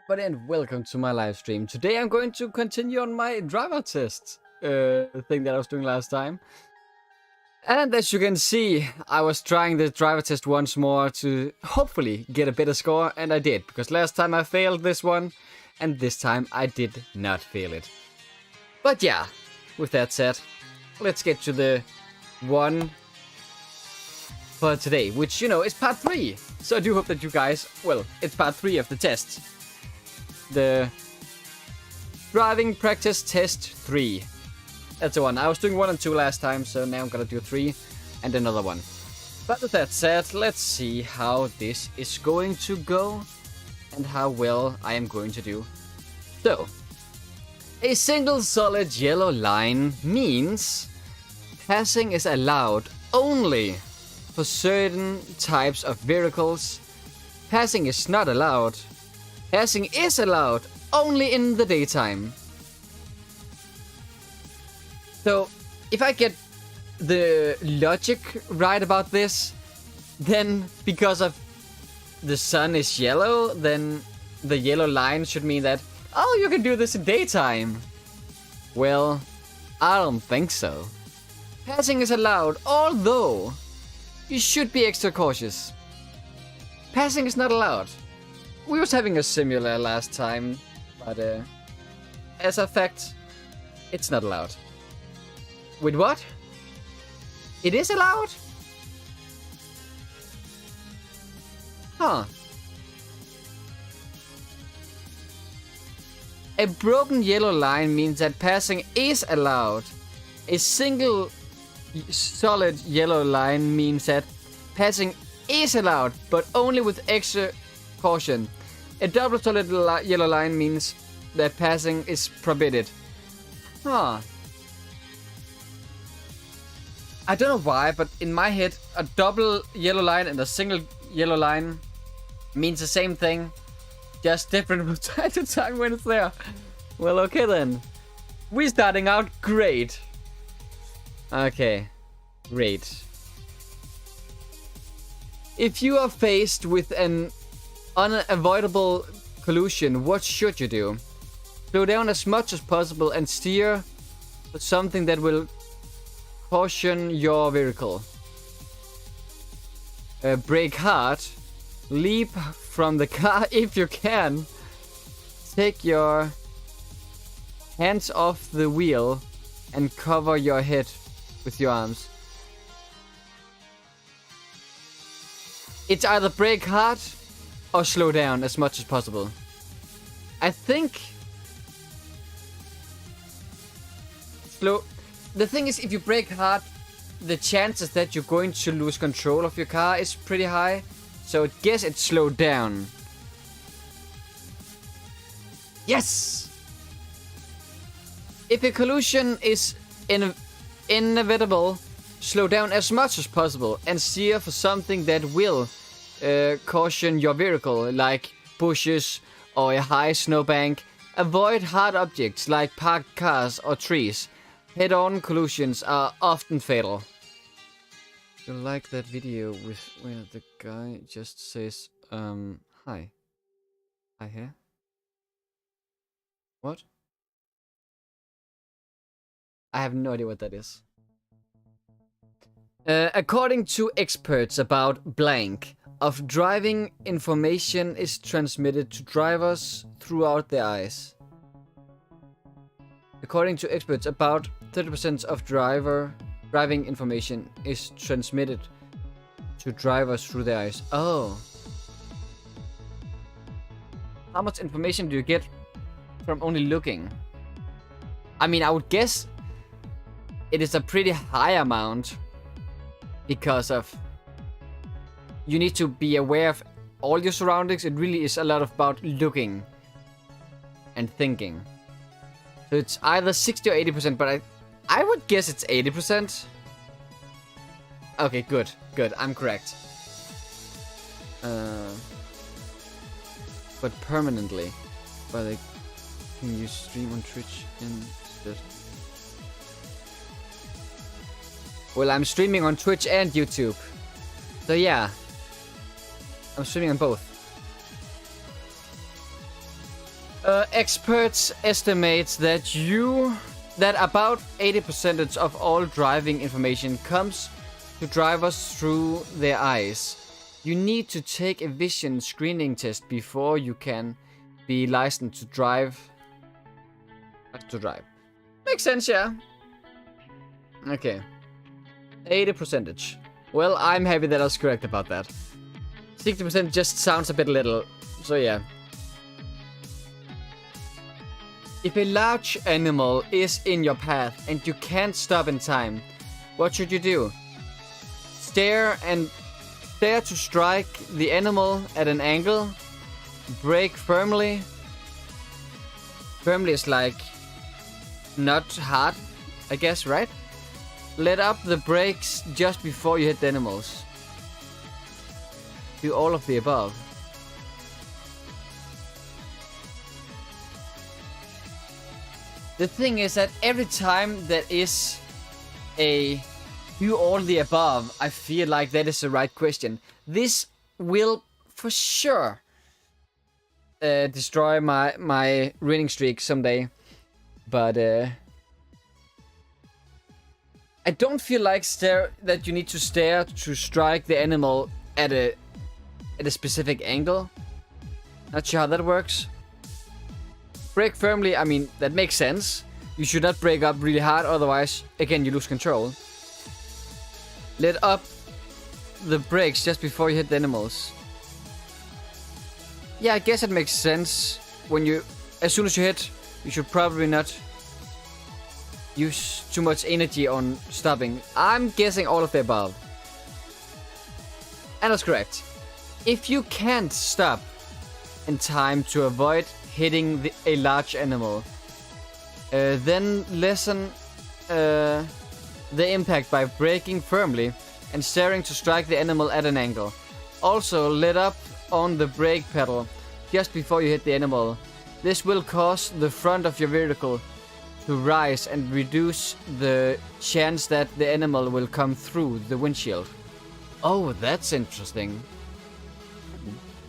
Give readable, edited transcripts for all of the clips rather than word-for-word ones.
And welcome to my live stream. Today I'm going to continue on my driver test thing that I was doing last time. And as you can see, I was trying the driver test once more to hopefully get a better score, and I did, because last time I failed this one, and this time I did not fail it. But yeah, with that said, let's get to the one for today, which, you know, is part 3. So I do hope that you guys, well, it's part 3 of the test. The driving practice test 3. That's the one. I was doing 1 and 2 last time, so now I'm gonna do 3 and another one. But with that said, let's see how this is going to go and how well I am going to do. So, a single solid yellow line means passing is allowed only for certain types of vehicles. Passing is not allowed. Passing is allowed only in the daytime. So, if I get the logic right about this, then because of the sun is yellow, then the yellow line should mean that, oh, you can do this in daytime. Well, I don't think so. Passing is allowed, although you should be extra cautious. Passing is not allowed. We was having a similar last time, but as a fact, it's not allowed. With what? It is allowed? Huh. A broken yellow line means that passing is allowed. A single solid yellow line means that passing is allowed, but only with extra caution. A double solid yellow line means that passing is prohibited. Huh. I don't know why, but in my head, a double yellow line and a single yellow line means the same thing, just different from time to time when it's there. Well, okay then. We're starting out great. Okay, great. If you are faced with an unavoidable collision, what should you do? Slow down as much as possible and steer for something that will caution your vehicle. Brake hard. Leap from the car if you can. Take your hands off the wheel and cover your head with your arms. It's either brake hard or slow down as much as possible. I think the thing is, if you brake hard, the chances that you're going to lose control of your car is pretty high. So I guess it's slowed down. Yes! If a collision is inevitable, slow down as much as possible and steer for something that will caution your vehicle, like bushes or a high snowbank. Avoid hard objects like parked cars or trees. Head-on collisions are often fatal. You like that video with where the guy just says, hi. Hi here? What? I have no idea what that is. According to experts about blank, of driving information is transmitted to drivers throughout their eyes. According to experts, about 30% of driving information is transmitted to drivers through their eyes. Oh. How much information do you get from only looking? I mean, I would guess it is a pretty high amount, because of you need to be aware of all your surroundings. It really is a lot about looking and thinking. So it's either 60 or 80%, but I would guess it's 80%. Okay, good. I'm correct. But permanently. But can you stream on Twitch instead? Well, I'm streaming on Twitch and YouTube. So yeah. I'm streaming on both. Experts estimate that about 80% of all driving information comes to drivers through their eyes. You need to take a vision screening test before you can be licensed to drive. Makes sense, yeah. Okay. 80%. Well, I'm happy that I was correct about that. 60% just sounds a bit little, so yeah. If a large animal is in your path and you can't stop in time, what should you do? Stare to strike the animal at an angle. Brake firmly. Firmly is like not hard, I guess, right? Let up the brakes just before you hit the animals. Do all of the above. The thing is that every time there is a do all the above, I feel like that is the right question. This will for sure destroy my winning streak someday. But I don't feel like that you need to stare to strike the animal at a specific angle. Not sure how that works. Brake firmly, I mean, that makes sense. You should not brake up really hard, otherwise, again, you lose control. Let up the brakes just before you hit the animals. Yeah, I guess it makes sense. As soon as you hit, you should probably not use too much energy on stopping. I'm guessing all of the above. And that's correct. If you can't stop in time to avoid hitting a large animal, then lessen the impact by braking firmly and steering to strike the animal at an angle. Also, let up on the brake pedal just before you hit the animal. This will cause the front of your vehicle to rise and reduce the chance that the animal will come through the windshield. Oh, that's interesting.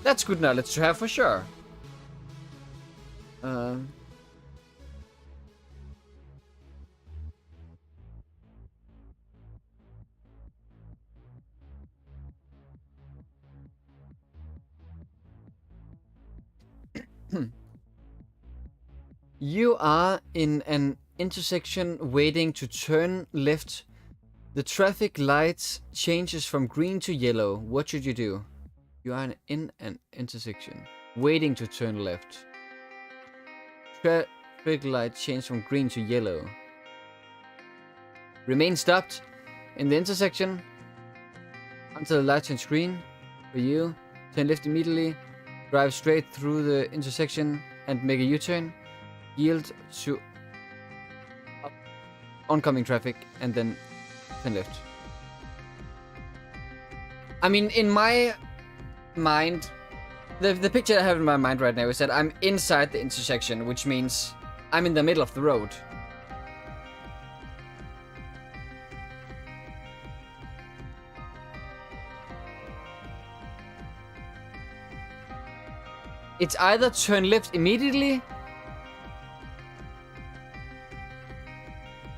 That's good knowledge to have for sure. You are in an intersection waiting to turn left. The traffic light changes from green to yellow. What should you do? You are in an intersection waiting to turn left. Traffic light changes from green to yellow. Remain stopped in the intersection until the light turns green for you. Turn left immediately. Drive straight through the intersection and make a U-turn. Yield to oncoming traffic and then turn left. I mean, in my mind, the picture I have in my mind right now is that I'm inside the intersection, which means I'm in the middle of the road. It's either turn left immediately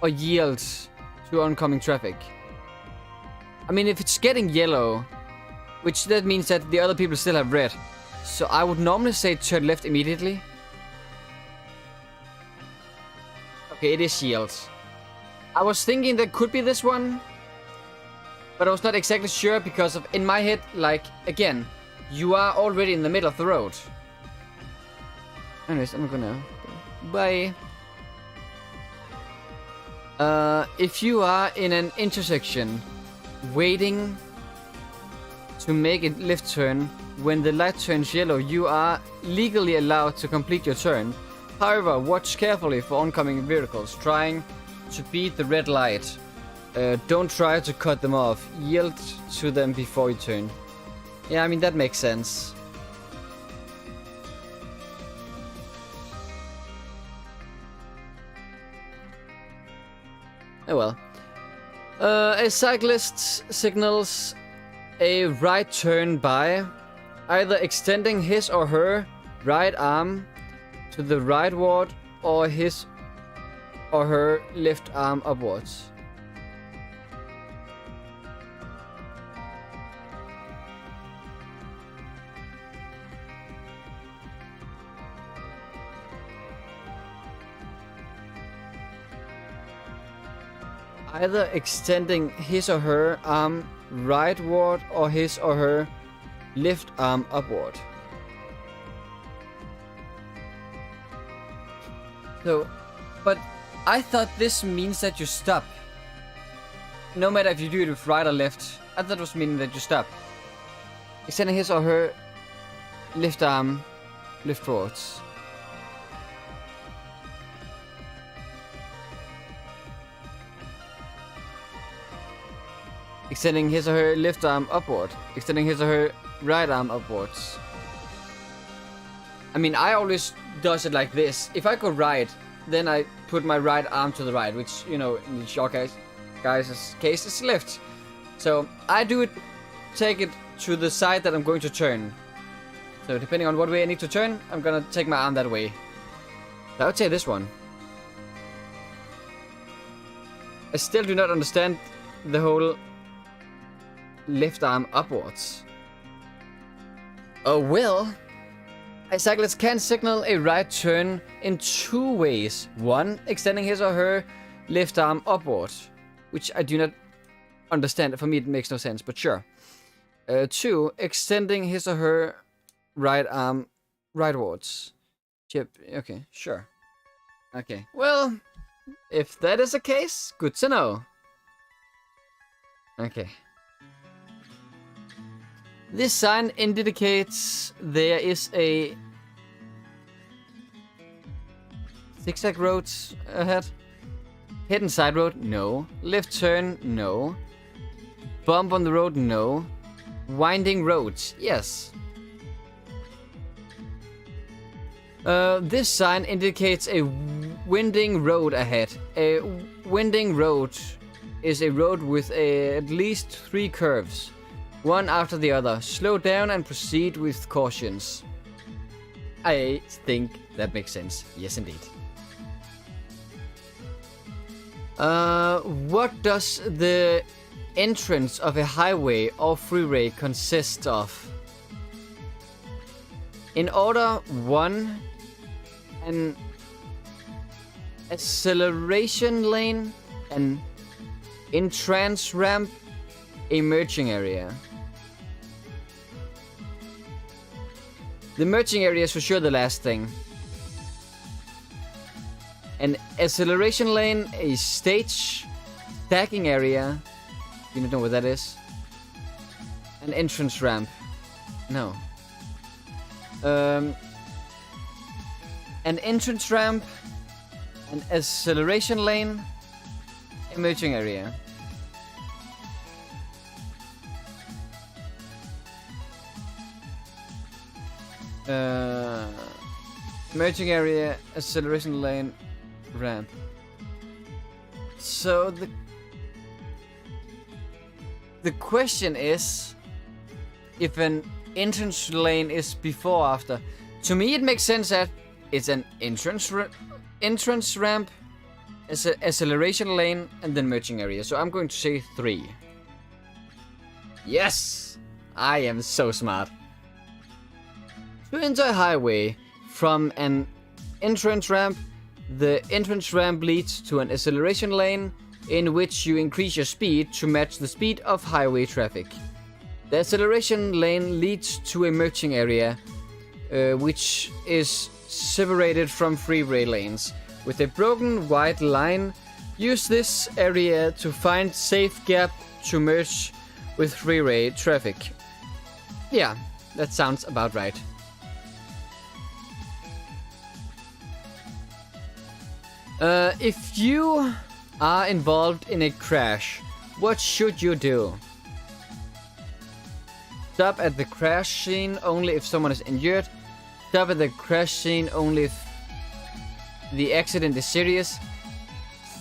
or yield to oncoming traffic. I mean, if it's getting yellow, which that means that the other people still have red, so I would normally say turn left immediately. Okay, it is yield. I was thinking that could be this one, but I was not exactly sure because of, in my head, like, again, you are already in the middle of the road. Anyways, I'm gonna go. Bye. If you are in an intersection waiting to make a left turn, when the light turns yellow, you are legally allowed to complete your turn. However, watch carefully for oncoming vehicles trying to beat the red light. Don't try to cut them off. Yield to them before you turn. Yeah, I mean, that makes sense. Oh well. A cyclist signals a right turn by either extending his or her right arm to the rightward or his or her left arm upwards. Either extending his or her arm rightward or his or her left arm upward. So, but I thought this means that you stop. No matter if you do it with right or left, I thought it was meaning that you stop. Extending his or her left arm leftwards. Extending his or her left arm upward. Extending his or her right arm upwards. I mean, I always does it like this. If I go right, then I put my right arm to the right, which, you know, in the short guys' case is left. So I do it, take it to the side that I'm going to turn. So depending on what way I need to turn, I'm gonna take my arm that way. So I would say this one. I still do not understand the whole left arm upwards. Oh well. A cyclist can signal a right turn in two ways. One, extending his or her left arm upward, which I do not understand. For me it makes no sense, but sure. Two, extending his or her right arm rightwards. Yep, okay, sure. Okay, well, if that is the case, good to know. Okay. This sign indicates there is a zigzag road ahead. Hidden side road? No. Left turn? No. Bump on the road? No. Winding roads? Yes. This sign indicates a winding road ahead. A winding road is a road with at least 3 curves. One after the other. Slow down and proceed with cautions. I think that makes sense. Yes, indeed. What does the entrance of a highway or freeway consist of? In order 1, an acceleration lane, an entrance ramp, a merging area. The merging area is for sure the last thing. An acceleration lane, a stage, stacking area. You don't know what that is. An entrance ramp. No. An entrance ramp, an acceleration lane, a merging area. Merging area, acceleration lane, ramp. So the question is if an entrance lane is before or after. To me it makes sense that it's an entrance ramp, acceleration lane, and then merging area. So I'm going to say 3. Yes! I am so smart. To enter a highway from an entrance ramp, the entrance ramp leads to an acceleration lane in which you increase your speed to match the speed of highway traffic. The acceleration lane leads to a merging area, which is separated from freeway lanes with a broken white line. Use this area to find safe gap to merge with freeway traffic. Yeah, that sounds about right. If you are involved in a crash, what should you do? Stop at the crash scene only if someone is injured. Stop at the crash scene only if the accident is serious.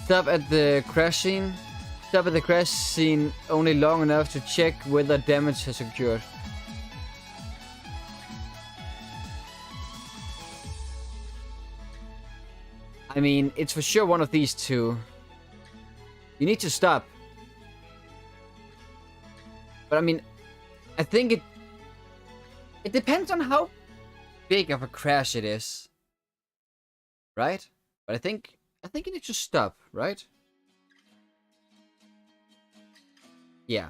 Stop at the crash scene. Stop at the crash scene only long enough to check whether damage has occurred. I mean, it's for sure one of these two. You need to stop. But I mean, I think it depends on how big of a crash it is. Right? But I think you need to stop, right? Yeah.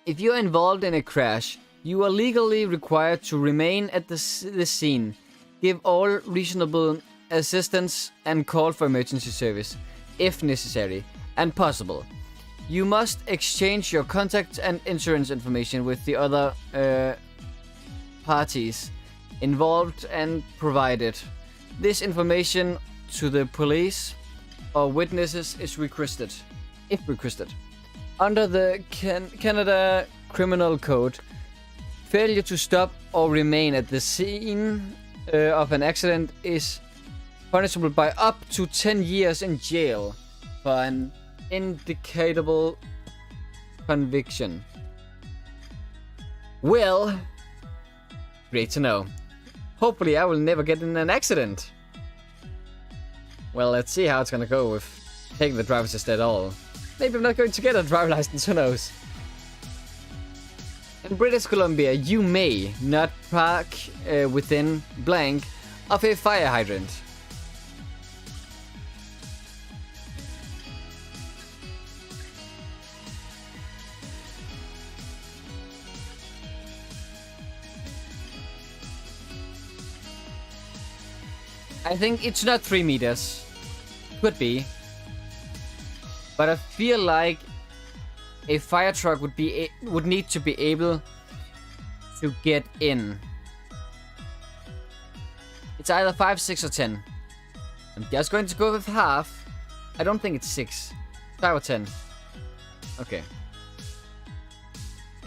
If you're involved in a crash, you are legally required to remain at the scene, give all reasonable assistance, and call for emergency service, if necessary and possible. You must exchange your contact and insurance information with the other parties involved and provided this information to the police or witnesses is requested, if requested. Under the Canada Criminal Code, failure to stop or remain at the scene of an accident is punishable by up to 10 years in jail for an indictable conviction. Well, great to know. Hopefully I will never get in an accident. Well, let's see how it's gonna go with taking the driver's test at all. Maybe I'm not going to get a driver's license, who knows? In British Columbia, you may not park within blank of a fire hydrant. I think it's not 3 meters. Could be. But I feel like a fire truck would need to be able to get in. It's either 5, 6, or 10. I'm just going to go with half. I don't think it's 6. 5 or 10. Okay.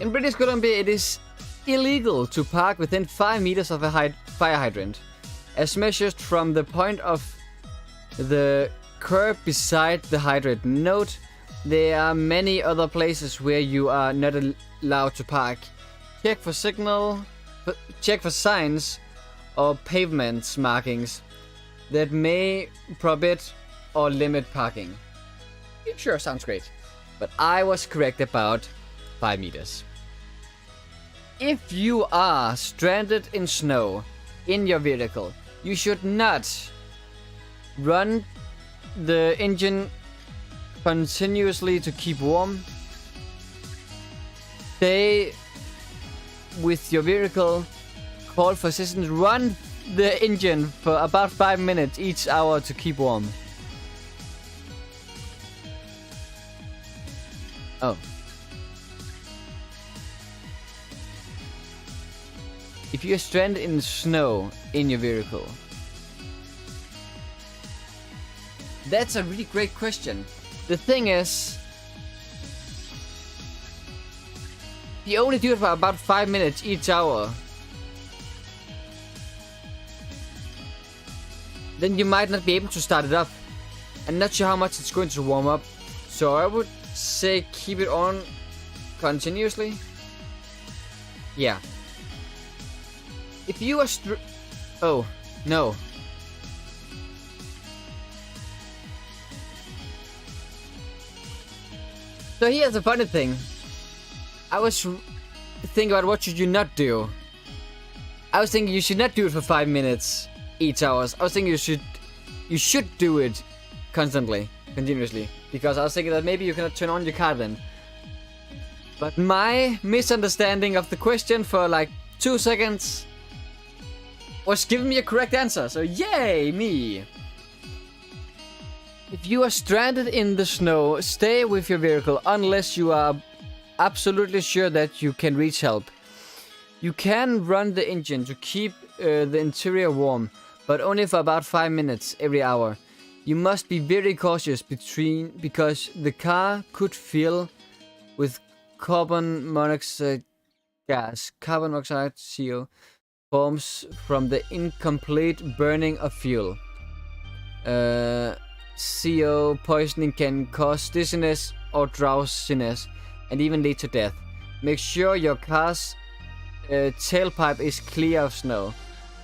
In British Columbia, it is illegal to park within 5 meters of a fire hydrant, as measured from the point of the curb beside the hydrant. Note, there are many other places where you are not allowed to park. Check for signs or pavement markings that may prohibit or limit parking. It sure sounds great. But I was correct about 5 meters. If you are stranded in snow in your vehicle, you should not run the engine continuously to keep warm. Stay with your vehicle, call for assistance, run the engine for about 5 minutes each hour to keep warm. Oh. If you're stranded in snow in your vehicle. That's a really great question. The thing is, you only do it for about 5 minutes each hour. Then you might not be able to start it up. I'm not sure how much it's going to warm up. So I would say keep it on continuously. Yeah. If you are oh, no. So here's the funny thing. I was thinking about what should you not do. I was thinking you should not do it for 5 minutes each hour. I was thinking you should do it constantly, continuously. Because I was thinking that maybe you cannot turn on your car then. But my misunderstanding of the question for like 2 seconds was giving me a correct answer. So yay, me! If you are stranded in the snow, stay with your vehicle unless you are absolutely sure that you can reach help. You can run the engine to keep the interior warm, but only for about 5 minutes every hour. You must be very cautious because the car could fill with carbon monoxide gas. Carbon monoxide, CO, forms from the incomplete burning of fuel. CO poisoning can cause dizziness or drowsiness and even lead to death. Make sure your car's tailpipe is clear of snow.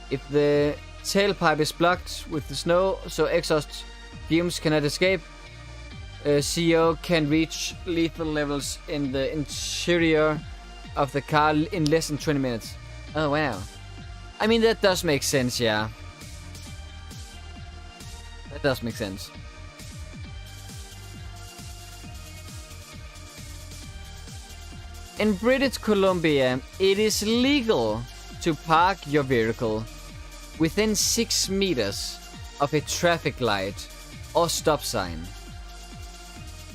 If the tailpipe is blocked with the snow, so exhaust fumes cannot escape. CO can reach lethal levels in the interior of the car in less than 20 minutes. Oh, wow. I mean, that does make sense, yeah. That does make sense. In British Columbia, it is legal to park your vehicle within 6 meters of a traffic light or stop sign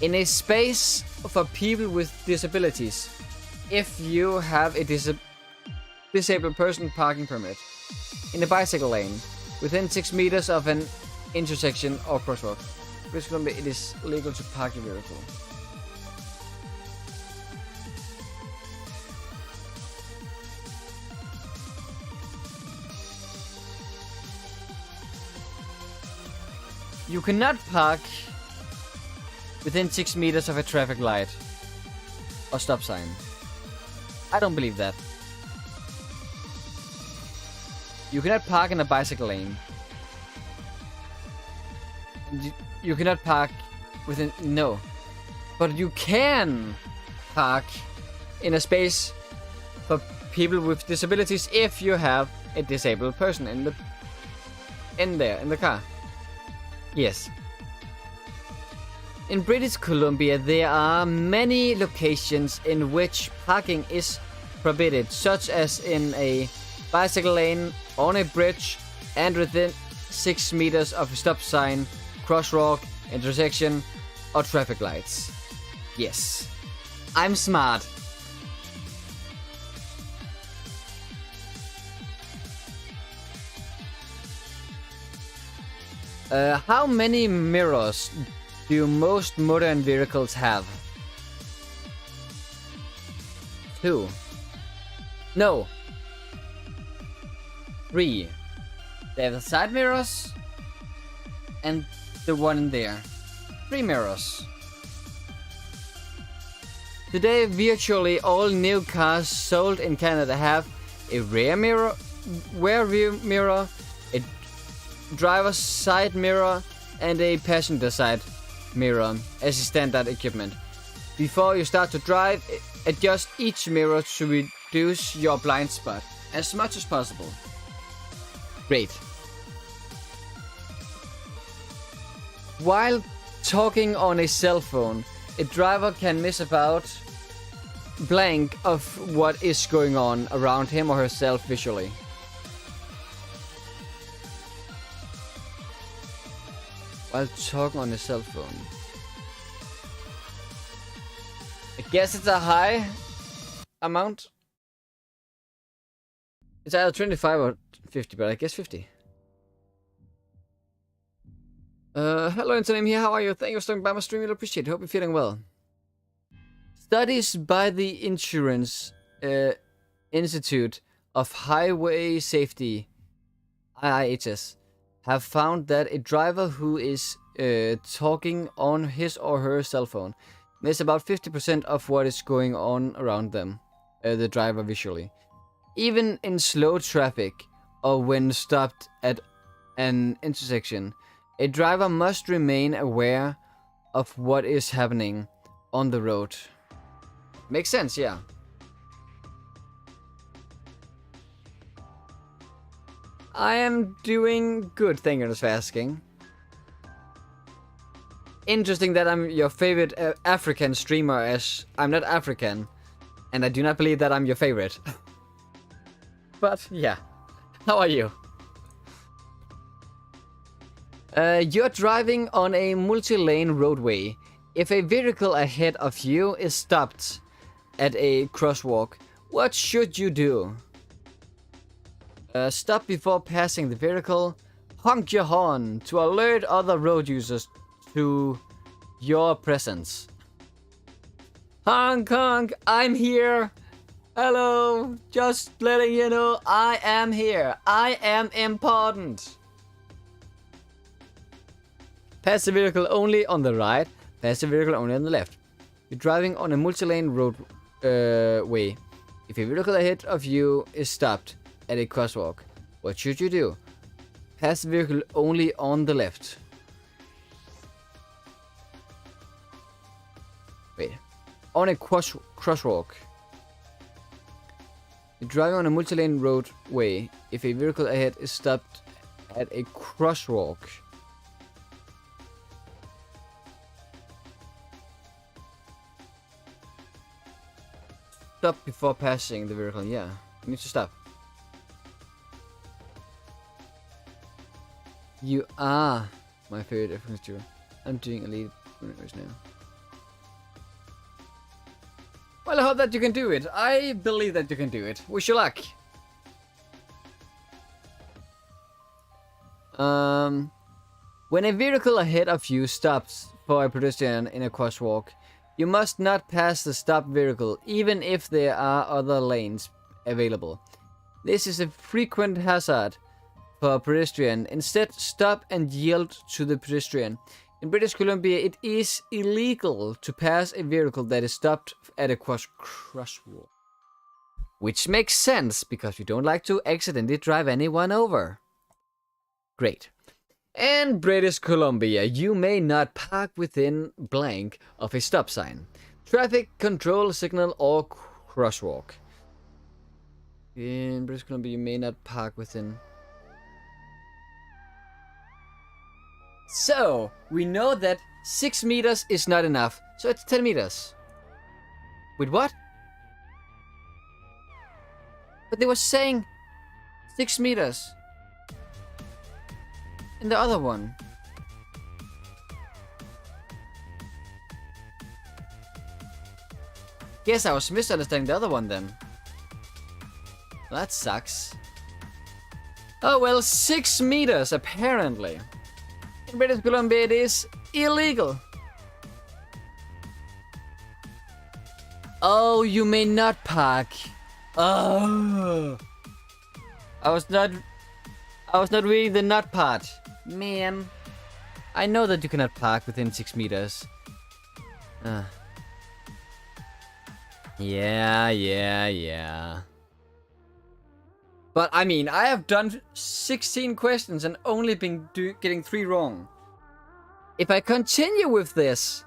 in a space for people with disabilities if you have a disabled person parking permit in a bicycle lane within 6 meters of an intersection or crosswalk. British Columbia, it is legal to park your vehicle. You cannot park within 6 meters of a traffic light or stop sign. I don't believe that. You cannot park in a bicycle lane. You cannot park within... No. But you can park in a space for people with disabilities if you have a disabled person in the car. Yes. In British Columbia, there are many locations in which parking is prohibited, such as in a bicycle lane, on a bridge, and within 6 meters of a stop sign, crosswalk, intersection, or traffic lights. Yes. I'm smart. How many mirrors do most modern vehicles have? 2. No. 3. They have the side mirrors and the one there. 3 mirrors. Today, virtually all new cars sold in Canada have a rear view mirror, a driver's side mirror, and a passenger side mirror as standard equipment. Before you start to drive, adjust each mirror to reduce your blind spot as much as possible. Great. While talking on a cell phone, a driver can miss about blank of what is going on around him or herself visually. While talking on a cell phone. I guess it's a high amount. It's either 25 or 50, but I guess 50. Hello, Internet here. How are you? Thank you for stopping by my stream. Really appreciate it. Hope you're feeling well. Studies by the Insurance Institute of Highway Safety, IIHS, have found that a driver who is talking on his or her cell phone miss about 50% of what is going on around them, the driver visually. Even in slow traffic or when stopped at an intersection, a driver must remain aware of what is happening on the road. Makes sense, yeah. I am doing good, thank you for asking. Interesting that I'm your favorite African streamer, as I'm not African, and I do not believe that I'm your favorite. But yeah, how are you? You're driving on a multi-lane roadway. If a vehicle ahead of you is stopped at a crosswalk, what should you do? Stop before passing the vehicle. Honk your horn to alert other road users to your presence. Honk honk, I'm here. Hello, just letting you know I am here. I am important. Pass the vehicle only on the right. Pass the vehicle only on the left. You're driving on a multi-lane road way. If a vehicle ahead of you is stopped at a crosswalk, what should you do? Pass the vehicle only on the left. Wait. On a crosswalk. You're driving on a multi-lane roadway. If a vehicle ahead is stopped at a crosswalk. Stop before passing the vehicle. Yeah, you need to stop. You are my favorite FFCOW. I'm doing elite right now. Well, I hope that you can do it. I believe that you can do it. Wish you luck. When a vehicle ahead of you stops for a pedestrian in a crosswalk, you must not pass the stopped vehicle, even if there are other lanes available. This is a frequent hazard for a pedestrian. Instead, stop and yield to the pedestrian. In British Columbia, it is illegal to pass a vehicle that is stopped at a crosswalk. Which makes sense, because you don't like to accidentally drive anyone over. Great. In British Columbia, you may not park within blank of a stop sign, traffic control signal, or crosswalk. In British Columbia, you may not park within... So, we know that 6 meters is not enough, so it's 10 meters. Wait, what? But they were saying 6 meters. In the other one. Guess I was misunderstanding the other one then. Well, that sucks. Oh well, 6 meters apparently. In British Columbia it is illegal. Oh, you may not park. Oh. I was not reading the not part. Man. I know that you cannot park within 6 meters. Yeah. But I mean, I have done 16 questions and only been getting 3 wrong. If I continue with this,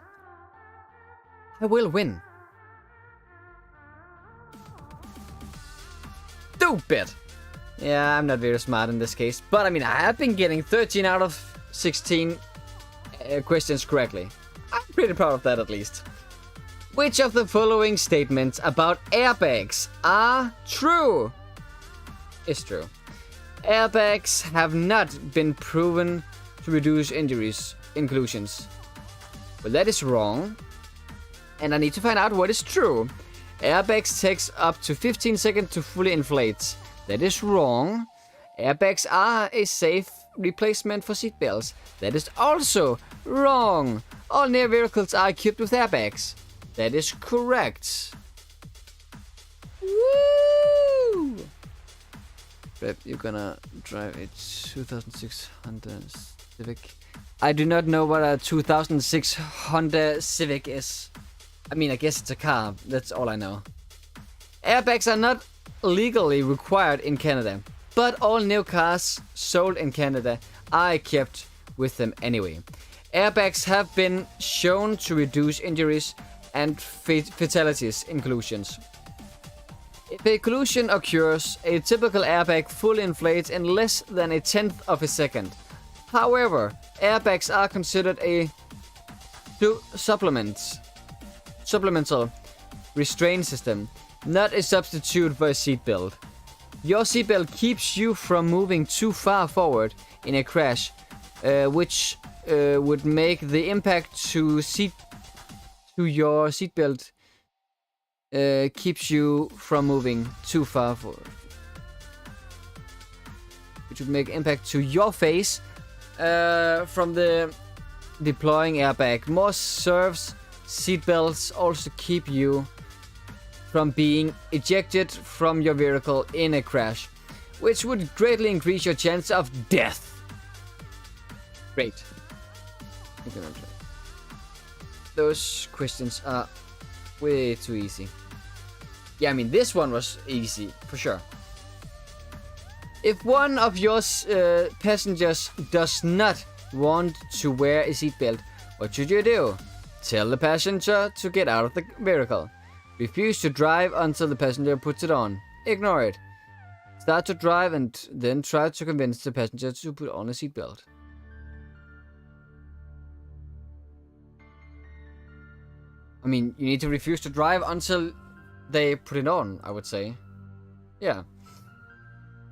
I will win. Stupid! Yeah, I'm not very smart in this case. But I mean, I have been getting 13 out of 16 questions correctly. I'm pretty proud of that at least. Which of the following statements about airbags are true? Is true. Airbags have not been proven to reduce injuries. Inclusions. Well, that is wrong. And I need to find out what is true. Airbags takes up to 15 seconds to fully inflate. That is wrong. Airbags are a safe replacement for seatbelts. That is also wrong. All near vehicles are equipped with airbags. That is correct. Woo! Rep, you're gonna drive a 2006 Honda Civic. I do not know what a 2006 Honda Civic is. I mean, I guess it's a car. That's all I know. Airbags are not legally required in Canada, but all new cars sold in Canada are equipped with them anyway. Airbags have been shown to reduce injuries and fatalities in collisions. If a collision occurs, a typical airbag fully inflates in less than a tenth of a second. However, airbags are considered a supplemental restraint system, not a substitute for a seatbelt. Your seatbelt keeps you from moving too far forward in a crash, which would make the impact to your seatbelt keeps you from moving too far forward. Which would make impact to your face from the deploying airbag. More serves seatbelts also keep you from being ejected from your vehicle in a crash, which would greatly increase your chance of death. Great. Those questions are way too easy. Yeah, I mean, this one was easy, for sure. If one of your passengers does not want to wear a seatbelt, what should you do? Tell the passenger to get out of the vehicle. Refuse to drive until the passenger puts it on. Ignore it. Start to drive and then try to convince the passenger to put on a seatbelt. I mean, you need to refuse to drive until they put it on, I would say. Yeah.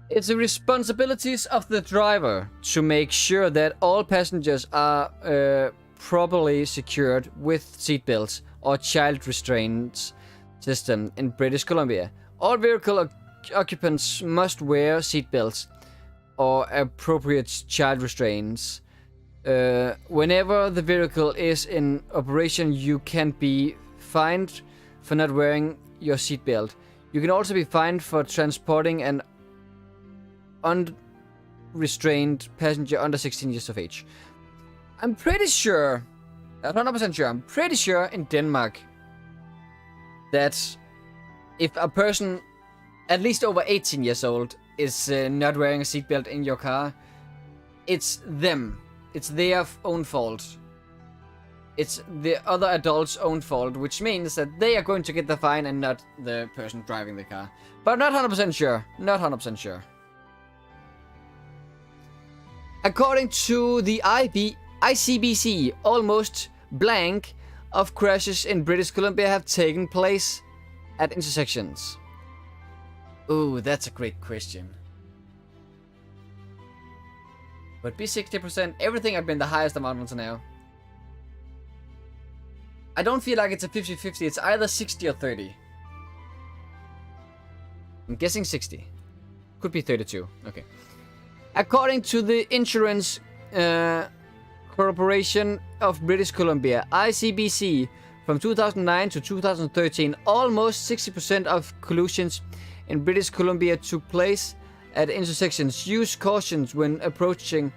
It's the responsibilities of the driver to make sure that all passengers are properly secured with seatbelts or child restraints system in British Columbia. All vehicle occupants must wear seatbelts or appropriate child restraints. Whenever the vehicle is in operation, you can be fined for not wearing your seatbelt. You can also be fined for transporting an unrestrained passenger under 16 years of age. I'm pretty sure, not 100% sure, I'm pretty sure in Denmark that if a person at least over 18 years old is not wearing a seatbelt in your car, it's them. It's their own fault. It's the other adult's own fault, which means that they are going to get the fine and not the person driving the car. But not 100% sure. Not 100% sure. According to the ICBC, almost blank of crashes in British Columbia have taken place at intersections. Ooh, that's a great question. Would be 60%. Everything had been the highest amount until now. I don't feel like it's a 50-50. It's either 60 or 30. I'm guessing 60. Could be 32. Okay. According to the Insurance Corporation of British Columbia, ICBC, from 2009 to 2013, almost 60% of collisions in British Columbia took place at intersections. Use cautions when approaching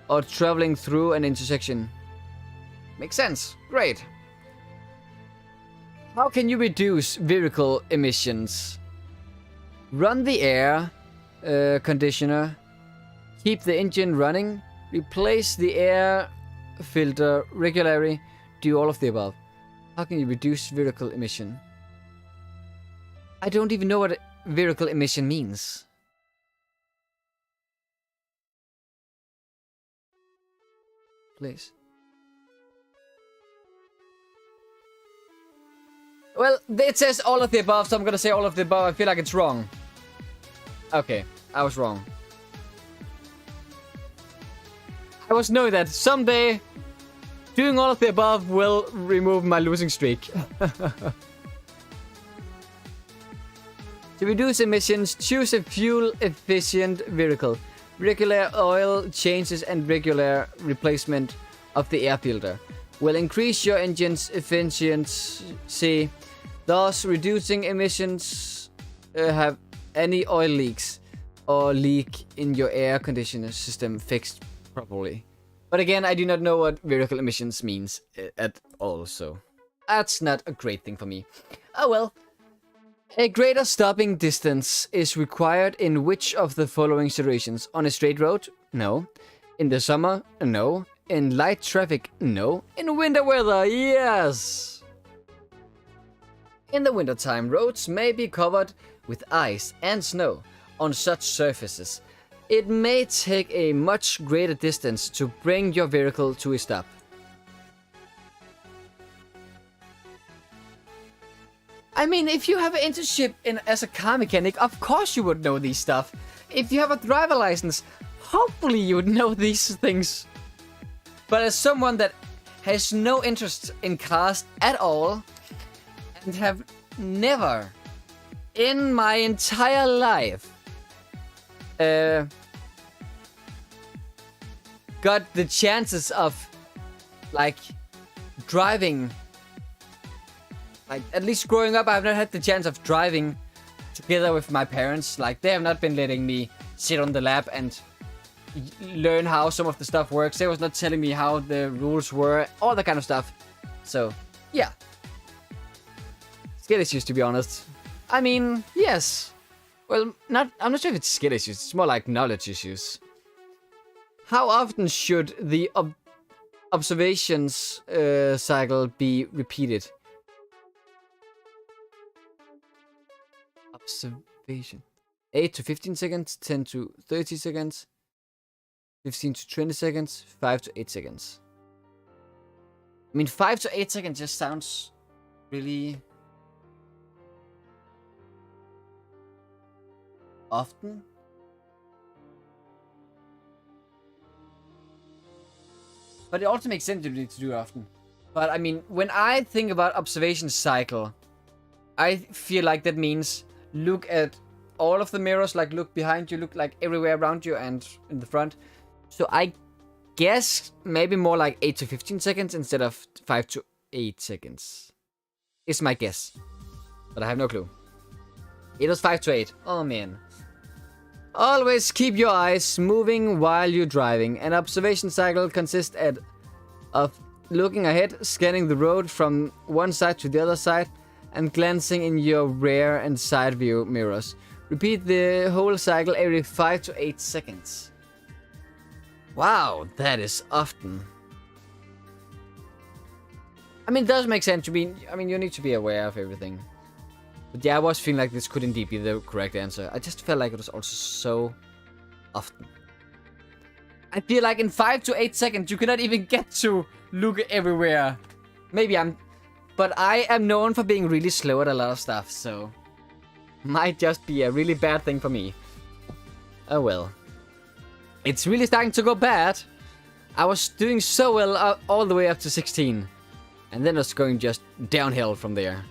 or traveling through an intersection. Makes sense. Great. How can you reduce vehicle emissions? Run the air conditioner. Keep the engine running. Replace the air filter regularly. Do all of the above. How can you reduce vehicle emission? I don't even know what vehicle emission means. Please. Well, it says all of the above, so I'm gonna say all of the above. I feel like it's wrong. Okay, I was wrong. I was knowing that someday doing all of the above will remove my losing streak. To reduce emissions, choose a fuel-efficient vehicle. Regular oil changes and regular replacement of the air filter will increase your engine's efficiency, thus reducing emissions. Have any oil leaks or leak in your air conditioner system fixed properly. But again, I do not know what vehicle emissions means at all, so that's not a great thing for me. Oh well. A greater stopping distance is required in which of the following situations? On a straight road? No. In the summer? No. In light traffic? No. In winter weather? Yes! In the wintertime, roads may be covered with ice and snow. On such surfaces, it may take a much greater distance to bring your vehicle to a stop. I mean, if you have an internship as a car mechanic, of course you would know these stuff. If you have a driver license, hopefully you would know these things. But as someone that has no interest in cars at all, and have never in my entire life got the chances of like driving. Like, at least growing up, I've not had the chance of driving together with my parents. Like, they have not been letting me sit on the lap and learn how some of the stuff works. They was not telling me how the rules were, all that kind of stuff. So, yeah. Scale issues, to be honest. I mean, yes. Well, I'm not sure if it's skill issues. It's more like knowledge issues. How often should the observations cycle be repeated? Observation. 8 to 15 seconds, 10 to 30 seconds, 15 to 20 seconds, 5 to 8 seconds. I mean, 5 to 8 seconds just sounds really often. But it also makes sense to do it often. But I mean, when I think about observation cycle, I feel like that means look at all of the mirrors, like look behind you, look like everywhere around you and in the front. So I guess maybe more like 8 to 15 seconds instead of 5 to 8 seconds. Is my guess. But I have no clue. It was 5 to 8. Oh man. Always keep your eyes moving while you're driving. An observation cycle consists of looking ahead, scanning the road from one side to the other side, and glancing in your rear and side view mirrors. Repeat the whole cycle every 5 to 8 seconds. Wow, that is often. I mean, it does make sense to be. I mean, you need to be aware of everything. But yeah, I was feeling like this could indeed be the correct answer. I just felt like it was also so often. I feel like in 5 to 8 seconds, you cannot even get to look everywhere. Maybe but I am known for being really slow at a lot of stuff, so might just be a really bad thing for me. Oh well. It's really starting to go bad. I was doing so well all the way up to 16. And then it's going just downhill from there.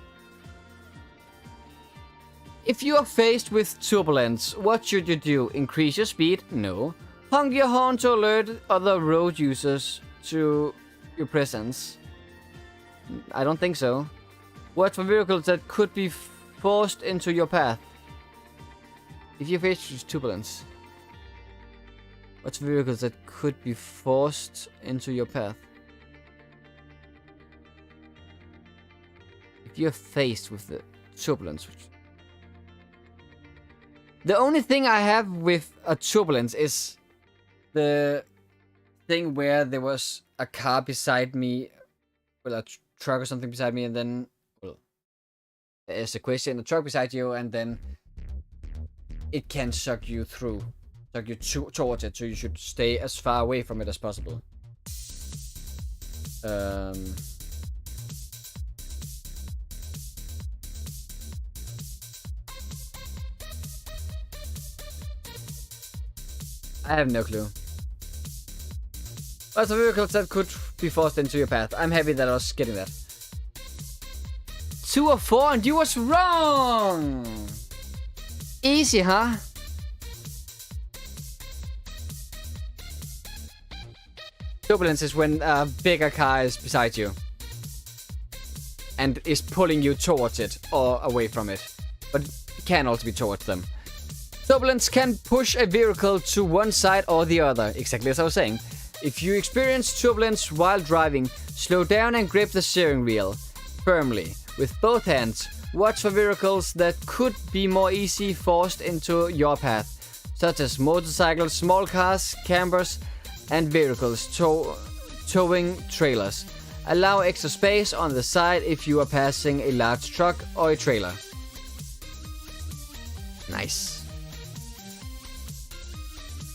If you are faced with turbulence, what should you do? Increase your speed? No. Honk your horn to alert other road users to your presence? I don't think so. Watch for vehicles that could be forced into your path. If you're faced with turbulence. Watch for vehicles that could be forced into your path. If you're faced with the turbulence. The only thing I have with a turbulence is the thing where there was a car beside me, well, a truck or something beside me, and then, well, there's a question, a truck beside you, and then it can suck you through, suck you towards it, so you should stay as far away from it as possible. I have no clue. Lots of vehicles that could be forced into your path. I'm happy that I was getting that. 2 or 4 and you was wrong! Easy, huh? Turbulence is when a bigger car is beside you. And is pulling you towards it or away from it. But it can also be towards them. Turbulence can push a vehicle to one side or the other, exactly as I was saying. If you experience turbulence while driving, slow down and grip the steering wheel firmly with both hands. Watch for vehicles that could be more easily forced into your path, such as motorcycles, small cars, campers, and vehicles towing trailers. Allow extra space on the side if you are passing a large truck or a trailer. Nice.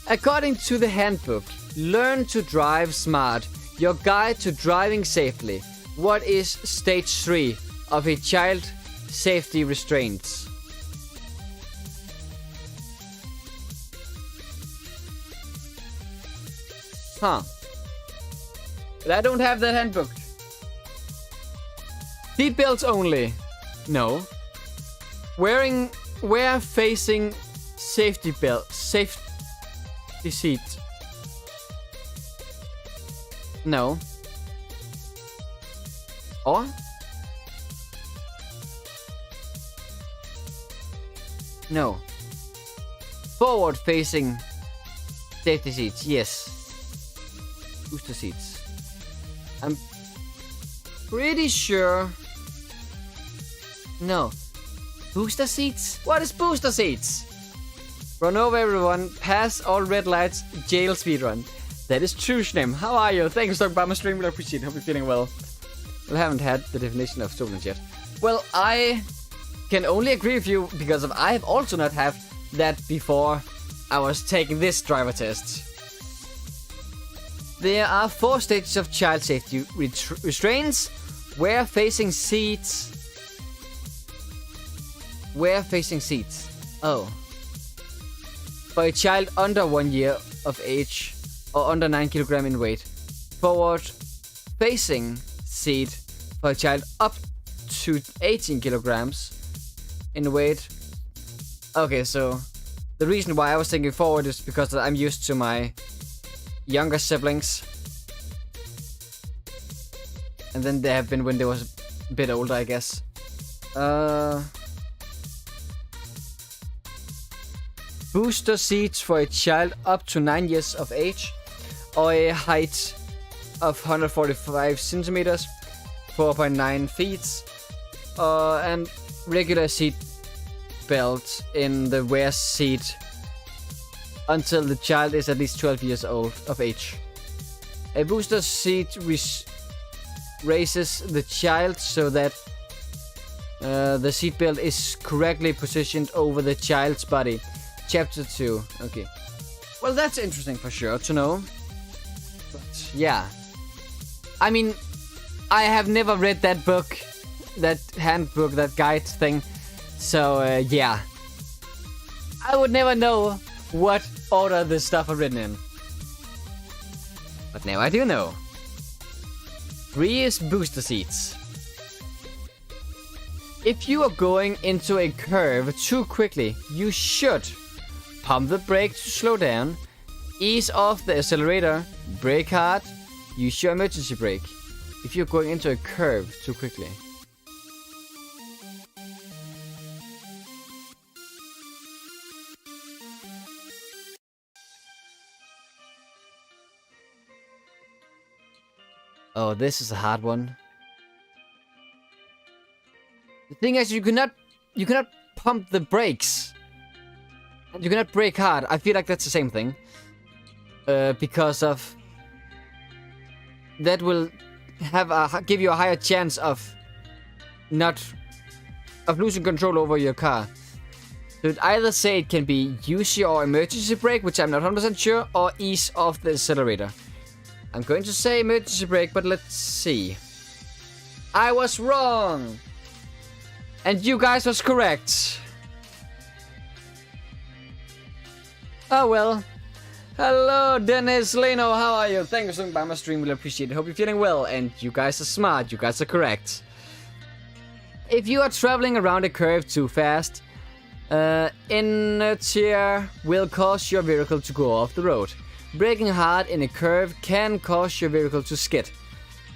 According to the handbook, Learn to Drive Smart, your guide to driving safely. What is stage 3 of a child safety restraints? Huh. But I don't have that handbook. Seatbelts only. No. Wear facing safety belt. Safety seat. No. Or? No. Forward facing safety seats. Yes. Booster seats. I'm pretty sure. No. Booster seats? What is booster seats? Run over everyone. Pass all red lights. Jail speedrun. That is true, Schnem. How are you? Thank you for stopping by my stream. Really appreciate it. Hope you're feeling well. I haven't had the definition of stolen yet. Well, I can only agree with you because I have also not had that before I was taking this driver test. There are 4 stages of child safety restraints. Wear facing seats. Wear facing seats. Oh. For a child under 1 year of age or under 9 kg in weight. Forward facing seat for a child up to 18 kilograms in weight. Okay, so the reason why I was thinking forward is because I'm used to my younger siblings. And then they have been when they was a bit older, I guess. Booster seats for a child up to 9 years of age or a height of 145 centimeters, 4.9 feet, and regular seat belt in the rear seat until the child is at least 12 years old of age. A booster seat raises the child so that the seatbelt is correctly positioned over the child's body. Chapter 2. Okay. Well, that's interesting for sure to know. But yeah. I mean, I have never read that book, that handbook, that guide thing. So, yeah. I would never know what order this stuff are written in. But now I do know. 3 is booster seats. If you are going into a curve too quickly, you should pump the brake to slow down, ease off the accelerator, brake hard, use your emergency brake. If you're going into a curve too quickly. Oh, this is a hard one. The thing is, you cannot pump the brakes. And you cannot brake hard. I feel like that's the same thing. Because of that will give you a higher chance of losing control over your car. So it either say it can be use your emergency brake, which I'm not 100% sure, or ease off the accelerator. I'm going to say emergency brake, but let's see. I was wrong! And you guys was correct. Oh well. Hello, Dennis Leno, how are you? Thank you for stopping by my stream, really appreciate it. Hope you're feeling well, and you guys are smart, you guys are correct. If you are traveling around a curve too fast, inertia will cause your vehicle to go off the road. Braking hard in a curve can cause your vehicle to skid.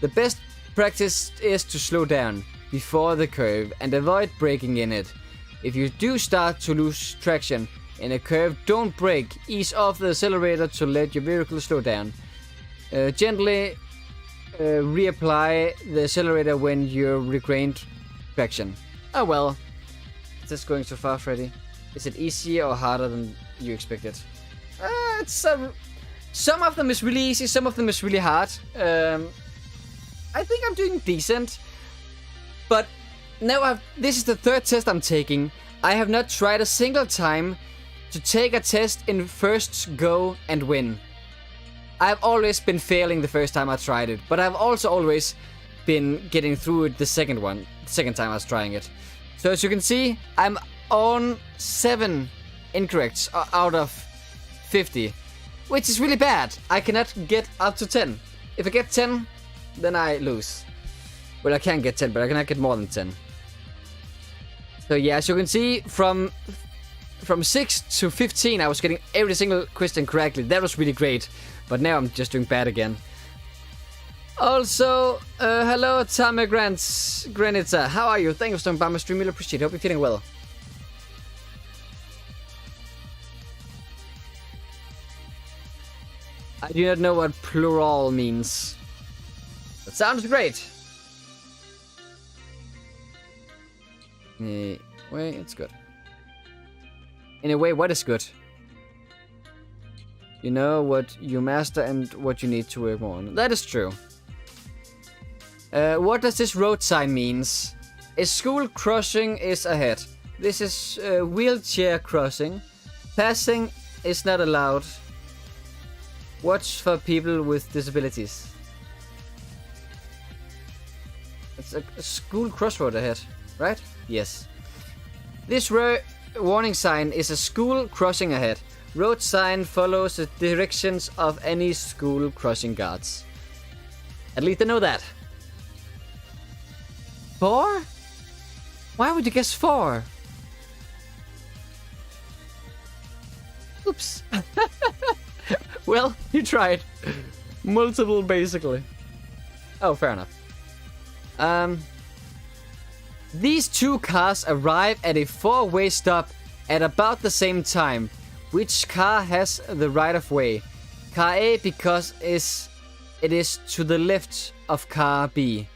The best practice is to slow down before the curve and avoid braking in it. If you do start to lose traction in a curve, don't brake. Ease off the accelerator to let your vehicle slow down. Gently reapply the accelerator when you regained traction. Oh well. Is this going too far, Freddy? Is it easier or harder than you expected? Some of them is really easy, some of them is really hard. I think I'm doing decent. But now this is the 3rd test I'm taking. I have not tried a single time to take a test in first go and win. I've always been failing the first time I tried it, but I've also always been getting through it the second time I was trying it. So as you can see, I'm on 7 incorrects out of 50, which is really bad. I cannot get up to 10. If I get 10, then I lose. Well, I can get 10, but I cannot get more than 10. So yeah, as you can see, from 6 to 15, I was getting every single question correctly. That was really great. But now I'm just doing bad again. Also, hello, Tame Granitza. How are you? Thank you for stopping by my stream. Really appreciate it. Hope you're feeling well. I do not know what plural means. That sounds great. In a way, it's good. In a way, what is good? You know what you master and what you need to work more on. That is true. What does this road sign means? A school crossing is ahead. This is wheelchair crossing. Passing is not allowed. Watch for people with disabilities. It's a school crossroad ahead, right? Yes. This warning sign is a school crossing ahead. Road sign follows the directions of any school crossing guards. At least I know that. 4? Why would you guess 4? Oops. Well, you tried. Multiple, basically. Oh, fair enough. These two cars arrive at a 4-way stop at about the same time. Which car has the right of way? Car A because it is to the left of car B.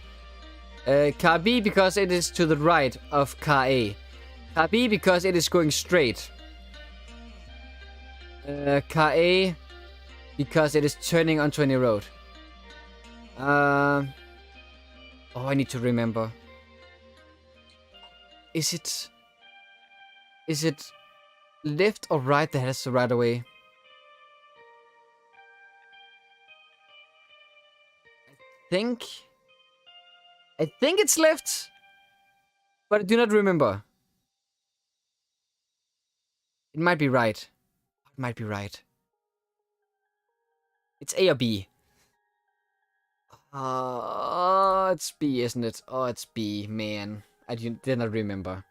Car B because it is to the right of car A. Car B because it is going straight. Car A because it is turning onto any road. Oh, I need to remember. Is it left or right that has the right of way? I think it's left, but I do not remember. It might be right. It might be right. It's A or B. Oh, it's B, isn't it? Oh, it's B, man. I did not remember.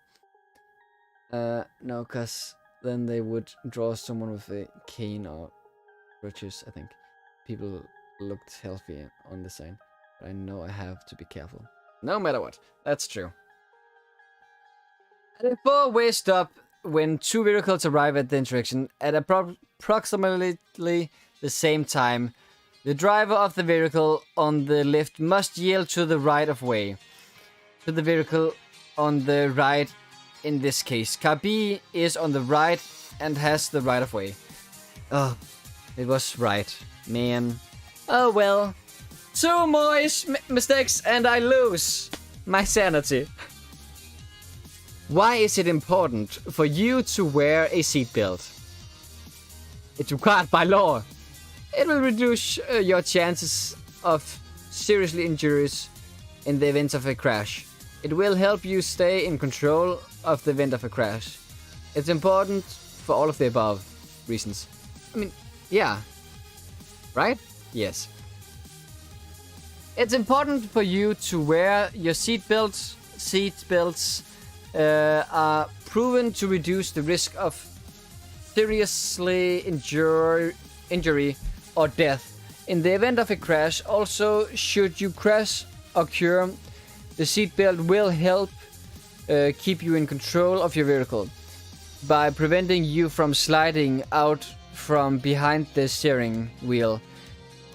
No, because then they would draw someone with a cane or crutches, I think. People looked healthy on the sign. But I know I have to be careful. No matter what. That's true. At a 4-way stop, when two vehicles arrive at the intersection at approximately the same time, the driver of the vehicle on the left must yield to the right of way. To the vehicle on the right, in this case. Car B is on the right and has the right of way. Oh, it was right. Man. Oh well. 2 more mistakes and I lose my sanity. Why is it important for you to wear a seatbelt? It's required by law. It will reduce your chances of serious injuries in the event of a crash. It will help you stay in control of the event of a crash. It's important for all of the above reasons. I mean, yeah. Right? Yes. It's important for you to wear your seatbelts. Seatbelts are proven to reduce the risk of seriously injury or death in the event of a crash. Also, should you crash occur, the seatbelt will help keep you in control of your vehicle by preventing you from sliding out from behind the steering wheel.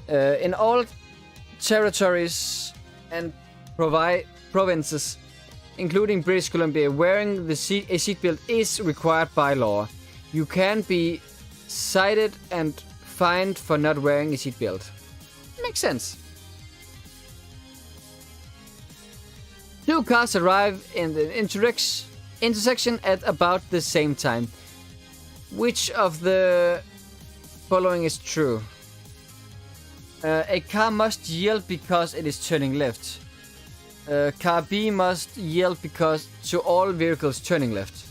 In all territories and provinces, including British Columbia, wearing a seatbelt is required by law. You can be cited and fined for not wearing a seatbelt. Makes sense. 2 cars arrive in the intersection at about the same time. Which of the following is true? A car must yield because it is turning left. Car B must yield because to all vehicles turning left.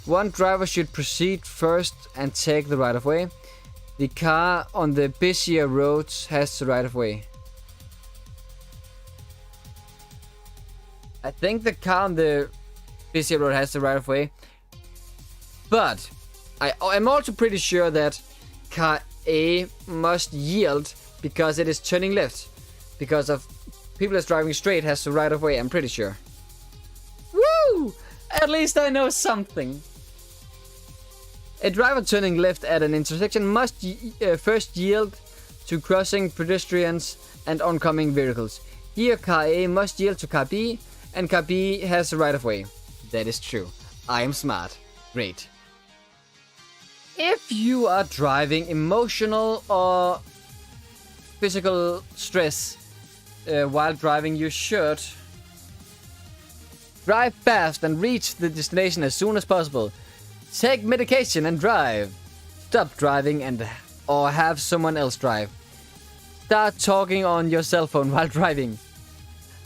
One driver should proceed first and take the right of way. The car on the busier roads has the right of way. I think the car on the busier road has the right of way. But I'm also pretty sure that car A must yield because it is turning left. Because of people that's driving straight has the right of way, I'm pretty sure. Woo! At least I know something. A driver turning left at an intersection must first yield to crossing pedestrians and oncoming vehicles. Here, car A must yield to car B, and car B has the right of way. That is true. I am smart. Great. If you are driving emotional or physical stress while driving, you should drive fast and reach the destination as soon as possible. Take medication and drive. Stop driving or have someone else drive. Start talking on your cell phone while driving.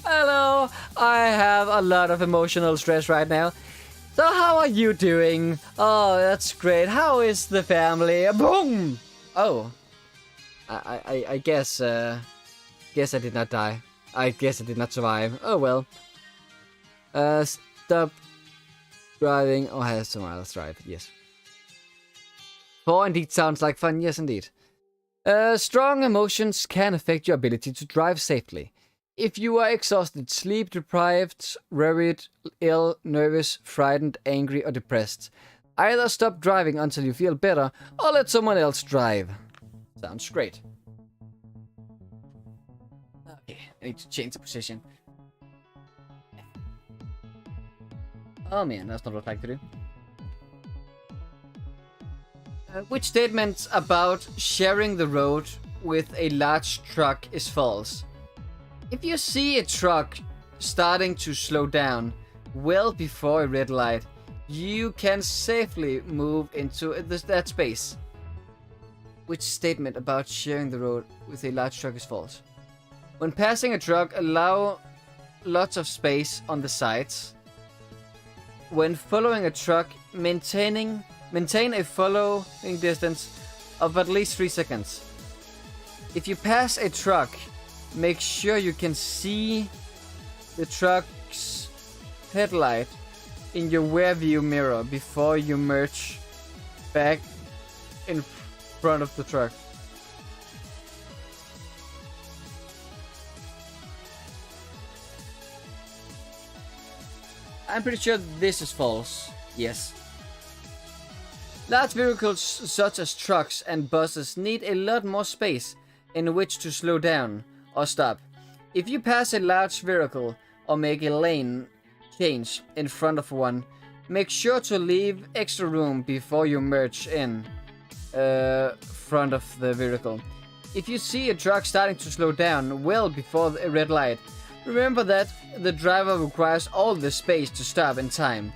Hello, I have a lot of emotional stress right now. So how are you doing? Oh, that's great. How is the family? Boom! Oh, I guess I did not die. I guess I did not survive. Oh well. Stop driving. Oh, I have someone else drive. Yes. 4 indeed sounds like fun. Yes, indeed. Strong emotions can affect your ability to drive safely. If you are exhausted, sleep deprived, worried, ill, nervous, frightened, angry, or depressed, either stop driving until you feel better or let someone else drive. Sounds great. Okay, I need to change the position. Oh man, that's not what I'd like to do. Which statement about sharing the road with a large truck is false? If you see a truck starting to slow down well before a red light, you can safely move into that space. Which statement about sharing the road with a large truck is false? When passing a truck, allow lots of space on the sides. When following a truck, maintain a following distance of at least 3 seconds. If you pass a truck, make sure you can see the truck's headlight in your rear view mirror before you merge back in front of the truck. I'm pretty sure this is false. Yes. Large vehicles such as trucks and buses need a lot more space in which to slow down or stop. If you pass a large vehicle or make a lane change in front of one, make sure to leave extra room before you merge in front of the vehicle. If you see a truck starting to slow down well before a red light, remember that the driver requires all the space to stop in time.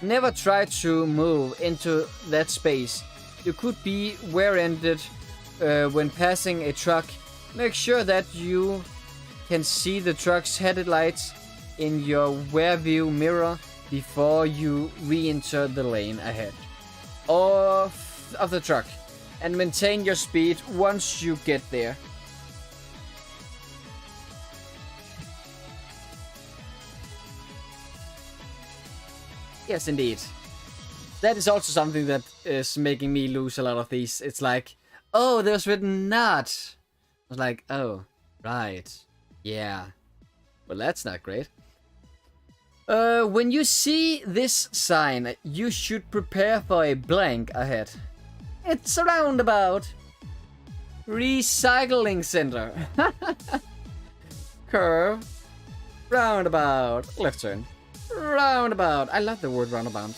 Never try to move into that space. You could be rear-ended when passing a truck. Make sure that you can see the truck's headlights in your rear view mirror before you re-enter the lane ahead of the truck, and maintain your speed once you get there. Yes, indeed. That is also something that is making me lose a lot of these. It's like, oh, there's written not. I was like, oh, right. Yeah. Well, that's not great. When you see this sign, you should prepare for a blank ahead. It's a roundabout. Recycling center. Curve. Roundabout. Left turn. Roundabout. I love the word roundabout.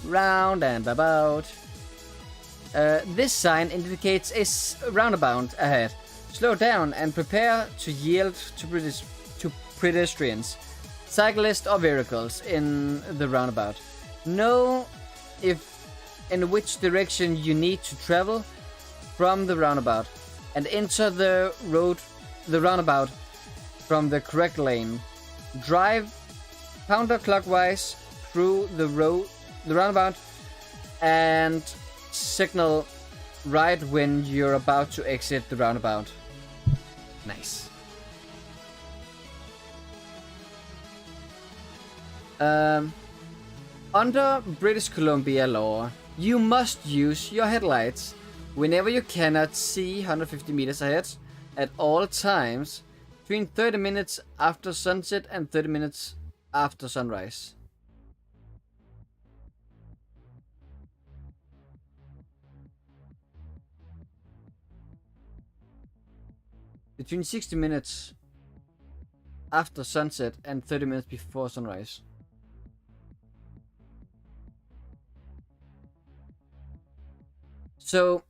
Round and about. This sign indicates a roundabout ahead. Slow down and prepare to yield to pedestrians, cyclists or vehicles in the roundabout. Know in which direction you need to travel from the roundabout and enter the roundabout from the correct lane. Drive counterclockwise through the roundabout and signal right when you're about to exit the roundabout. Nice. Under British Columbia law, you must use your headlights whenever you cannot see 150 meters ahead at all times between 30 minutes after sunset and 30 minutes after sunrise. Between 60 minutes after sunset and 30 minutes before sunrise. So,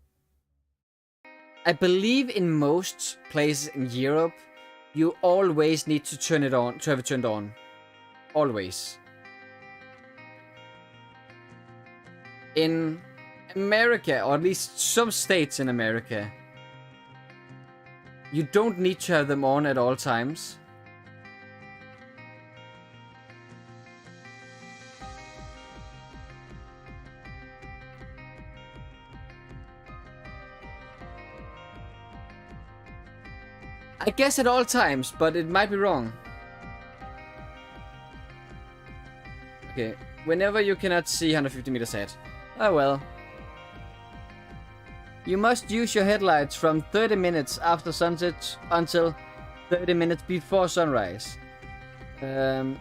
I believe in most places in Europe, you always need to turn it on, to have it turned on. Always. In America, or at least some states in America, you don't need to have them on at all times. I guess at all times, but it might be wrong. Okay, whenever you cannot see 150 meters ahead. Oh well. You must use your headlights from 30 minutes after sunset until 30 minutes before sunrise. You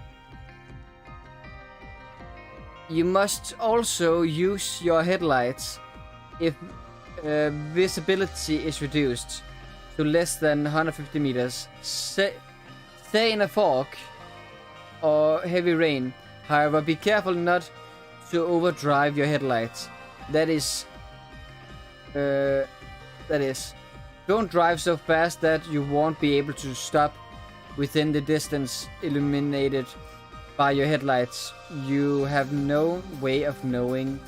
must also use your headlights if visibility is reduced to less than 150 meters. Say in a fog or heavy rain. However, be careful not to overdrive your headlights. That is, don't drive so fast that you won't be able to stop within the distance illuminated by your headlights. You have no way of knowing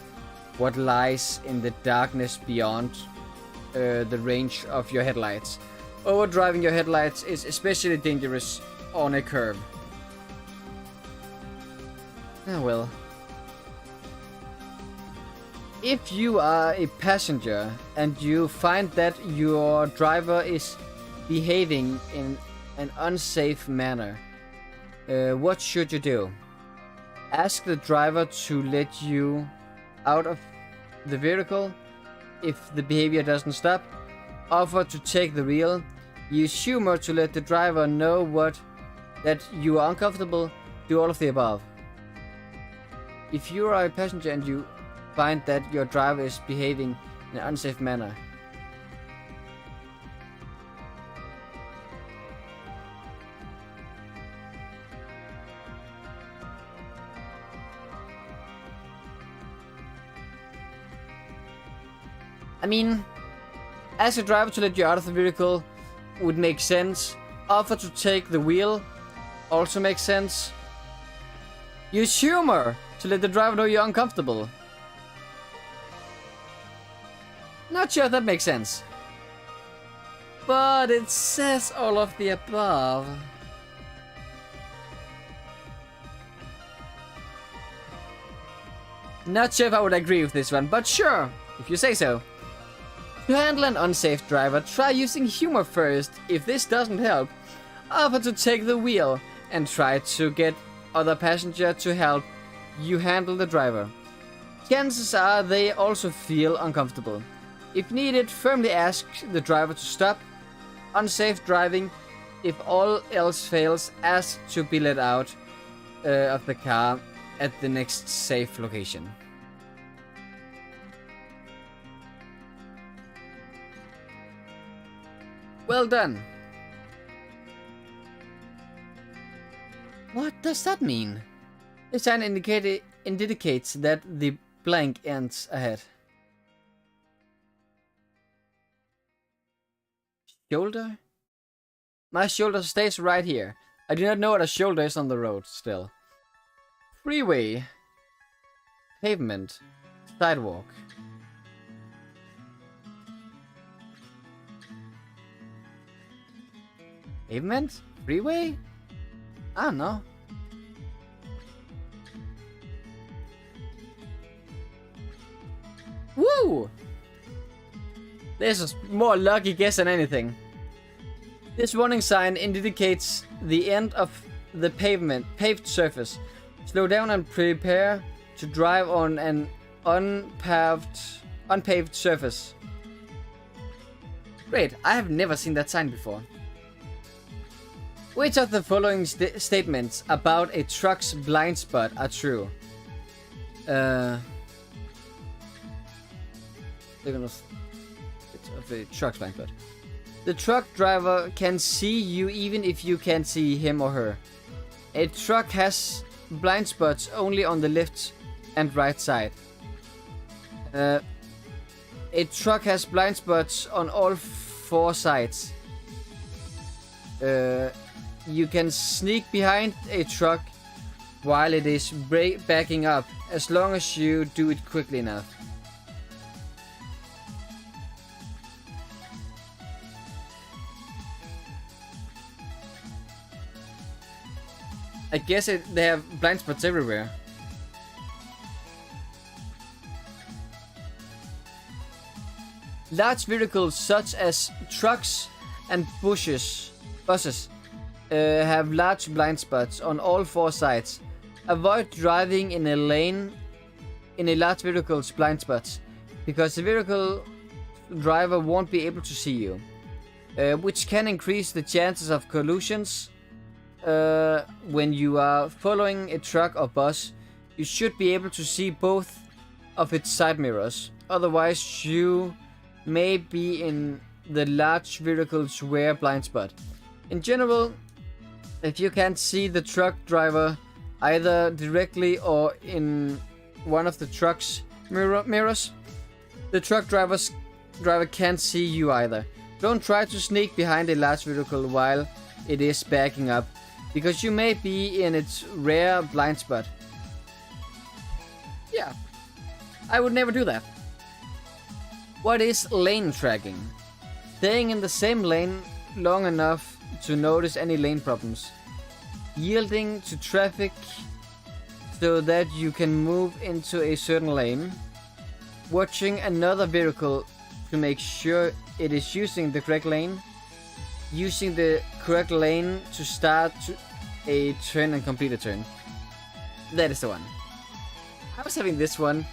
what lies in the darkness beyond the range of your headlights. Overdriving your headlights is especially dangerous on a curve. Ah well. If you are a passenger and you find that your driver is behaving in an unsafe manner, what should you do? Ask the driver to let you out of the vehicle if the behavior doesn't stop. Offer to take the wheel. Use humor to let the driver know that you are uncomfortable. Do all of the above. If you are a passenger and you find that your driver is behaving in an unsafe manner, I mean, ask a driver to let you out of the vehicle would make sense. Offer to take the wheel also makes sense. Use humor to let the driver know you're uncomfortable. Not sure if that makes sense. But it says all of the above. Not sure if I would agree with this one, but sure, if you say so. To handle an unsafe driver, try using humor first. If this doesn't help, offer to take the wheel and try to get other passenger to help you handle the driver. Chances are they also feel uncomfortable. If needed, firmly ask the driver to stop. Unsafe driving. If all else fails, ask to be let out of the car at the next safe location. Well done. What does that mean? The sign indicates that the blank ends ahead. Shoulder? My shoulder stays right here. I do not know what a shoulder is on the road still. Freeway. Pavement. Sidewalk. Pavement? Freeway? I don't know. Woo! This is more lucky guess than anything. This warning sign indicates the end of the paved surface. Slow down and prepare to drive on an unpaved surface. Great, I have never seen that sign before. Which of the following statements about a truck's blind spot are true? Of a truck's blind spot. The truck driver can see you even if you can't see him or her. A truck has blind spots only on the left and right side. A truck has blind spots on all 4 sides. You can sneak behind a truck while it is backing up, as long as you do it quickly enough. I guess they have blind spots everywhere. Large vehicles such as trucks and buses have large blind spots on all 4 sides. Avoid driving in a lane in a large vehicle's blind spots, because the vehicle driver won't be able to see you, which can increase the chances of collisions. When you are following a truck or bus, you should be able to see both of its side mirrors, otherwise you may be in the large vehicle's rear blind spot. In general, if you can't see the truck driver either directly or in one of the truck's mirrors, the truck driver can't see you either. Don't try to sneak behind a large vehicle while it is backing up, because you may be in its rear blind spot. Yeah, I would never do that. What is lane tracking? Staying in the same lane long enough to notice any lane problems. Yielding to traffic so that you can move into a certain lane. Watching another vehicle to make sure it is using the correct lane. Using the correct lane to start a turn and complete a turn. That is the one. I was having this one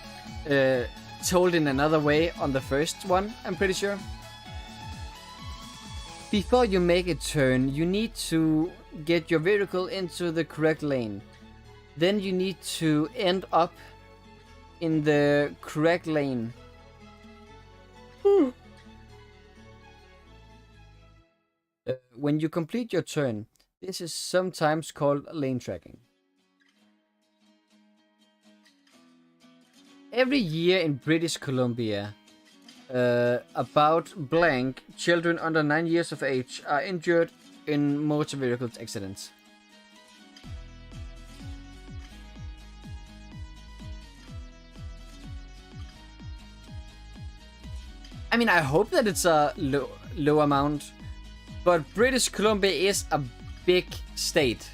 told in another way on the first one, I'm pretty sure. Before you make a turn, you need to get your vehicle into the correct lane. Then you need to end up in the correct lane. When you complete your turn, this is sometimes called lane tracking. Every year in British Columbia, about blank children under 9 years of age are injured in motor vehicle accidents. I mean, I hope that it's a low amount, but British Columbia is a big state.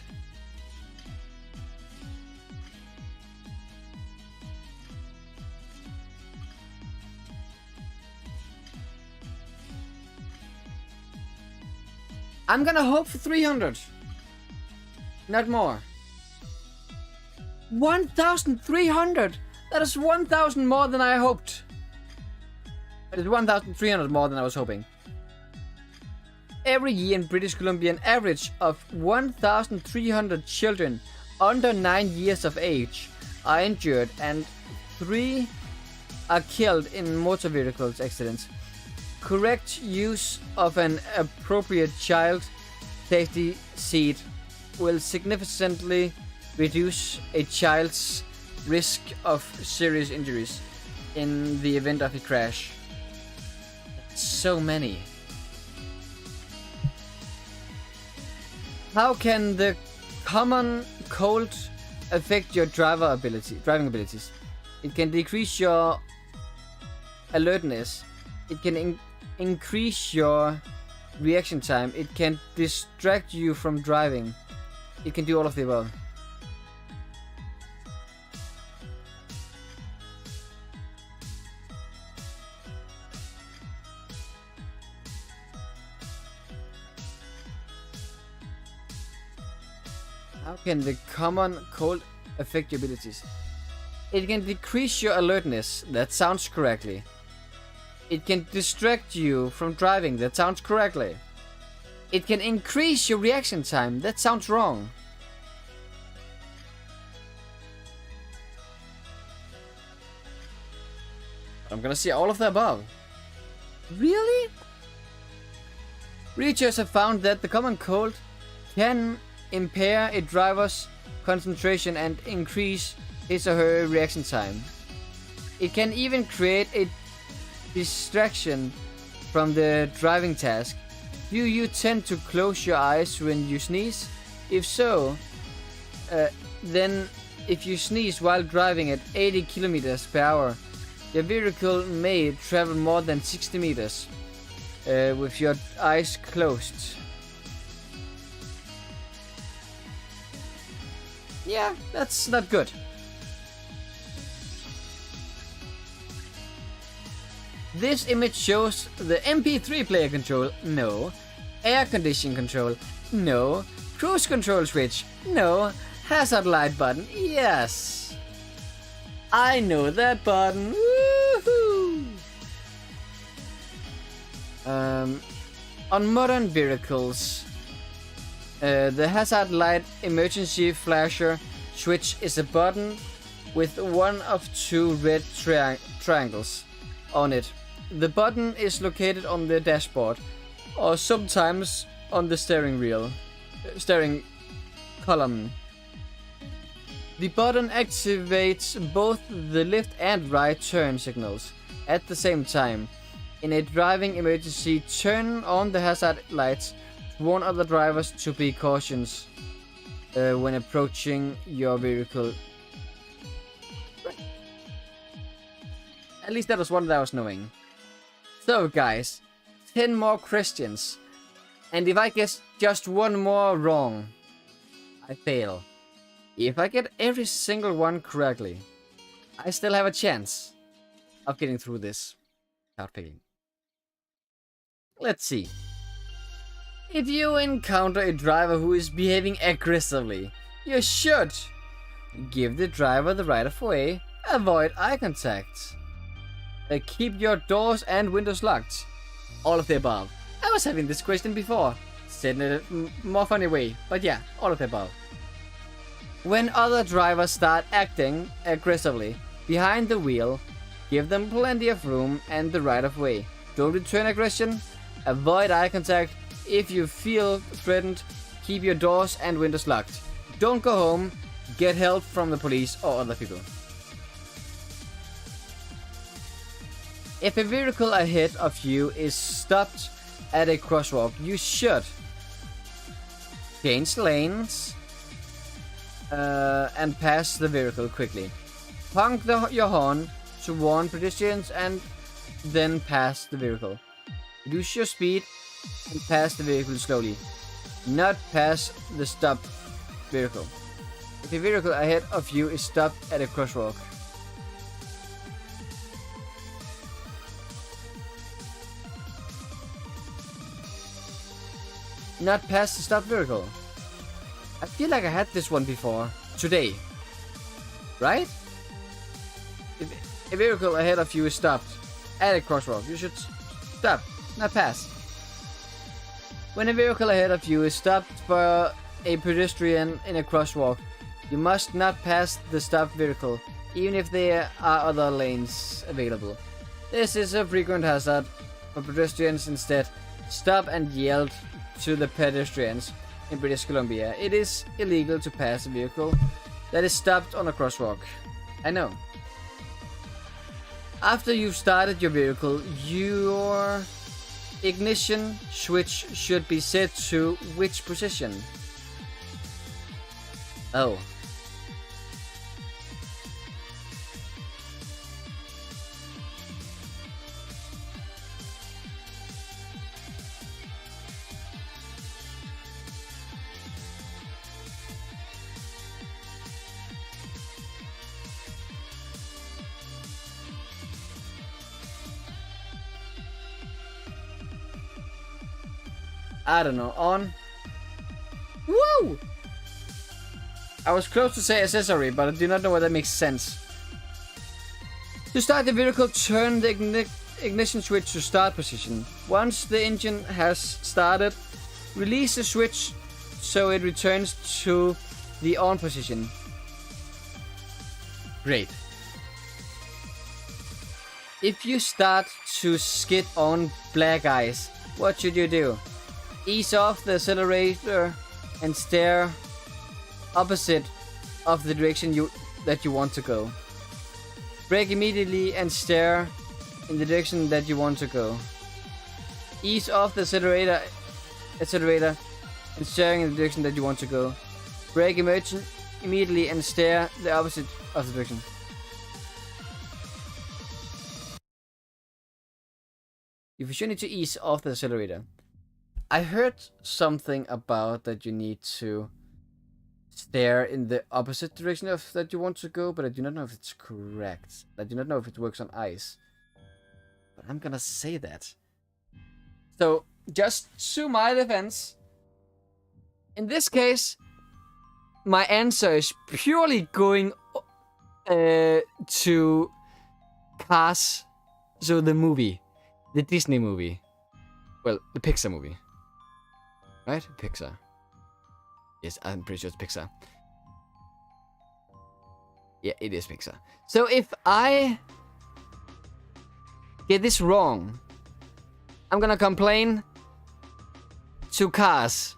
I'm gonna hope for 300. Not more. 1,300! That is 1,000 more than I hoped. That is 1,300 more than I was hoping. Every year in British Columbia, an average of 1,300 children under 9 years of age are injured and 3 are killed in motor vehicles accidents. Correct use of an appropriate child safety seat will significantly reduce a child's risk of serious injuries in the event of a crash. So many. How can the common cold affect your driving abilities? It can decrease your alertness. It can increase your reaction time. It can distract you from driving. It can do all of the above. How can the common cold affect your abilities? It can decrease your alertness. That sounds correctly. It can distract you from driving. That sounds correctly. It can increase your reaction time. That sounds wrong. I'm gonna see all of the above. Really? Researchers have found that the common cold can impair a driver's concentration and increase his or her reaction time. It can even create a distraction from the driving task? Do you tend to close your eyes when you sneeze? If so, then if you sneeze while driving at 80 kilometers per hour, your vehicle may travel more than 60 meters with your eyes closed. Yeah, that's not good. This image shows the MP3 player control. No. Air conditioning control. No. Cruise control switch. No. Hazard light button. Yes. I know that button. Woohoo! On modern vehicles, the hazard light emergency flasher switch is a button with one of two red triangles on it. The button is located on the dashboard or sometimes on the steering column. The button activates both the left and right turn signals at the same time. In a driving emergency, turn on the hazard lights to warn other drivers to be cautious when approaching your vehicle. At least that was one that I was knowing. So guys, 10 more questions. And if I guess just one more wrong, I fail. If I get every single one correctly, I still have a chance of getting through this without failing. Let's see. If you encounter a driver who is behaving aggressively, you should give the driver the right of way, avoid eye contact, keep your doors and windows locked. All of the above. I was having this question before, said in a more funny way, but yeah, all of the above. When other drivers start acting aggressively behind the wheel, give them plenty of room and the right of way. Don't return aggression, avoid eye contact. If you feel threatened, keep your doors and windows locked. Don't go home, get help from the police or other people. If a vehicle ahead of you is stopped at a crosswalk, you should change lanes and pass the vehicle quickly. Honk your horn to warn pedestrians and then pass the vehicle. Reduce your speed and pass the vehicle slowly. Not pass the stopped vehicle. If a vehicle ahead of you is stopped at a crosswalk, not pass the stopped vehicle. I feel like I had this one before. Today. Right? If a vehicle ahead of you is stopped at a crosswalk, you should stop, not pass. When a vehicle ahead of you is stopped for a pedestrian in a crosswalk, you must not pass the stopped vehicle, even if there are other lanes available. This is a frequent hazard for pedestrians. Instead, stop and yell to the pedestrians. In British Columbia, it is illegal to pass a vehicle that is stopped on a crosswalk. I know. After you've started your vehicle, your ignition switch should be set to which position? Oh. I don't know, on. Woo! I was close to say accessory, but I do not know whether that makes sense. To start the vehicle, turn the ignition switch to start position. Once the engine has started, release the switch so it returns to the on position. Great. If you start to skid on black ice, what should you do? Ease off the accelerator and steer opposite of the direction that you want to go. Brake immediately and steer in the direction that you want to go. Ease off the accelerator and steering in the direction that you want to go. Brake immediately and steer the opposite of the direction. You should need to ease off the accelerator. I heard something about that you need to steer in the opposite direction of that you want to go, but I do not know if it's correct. I do not know if it works on ice. But I'm gonna say that. So, just to my defense, in this case, my answer is purely going to Cars, so the movie. The Disney movie. Well, the Pixar movie. Right? Pixar. Yes, I'm pretty sure it's Pixar. Yeah, it is Pixar. So if I get this wrong, I'm gonna complain to Cars.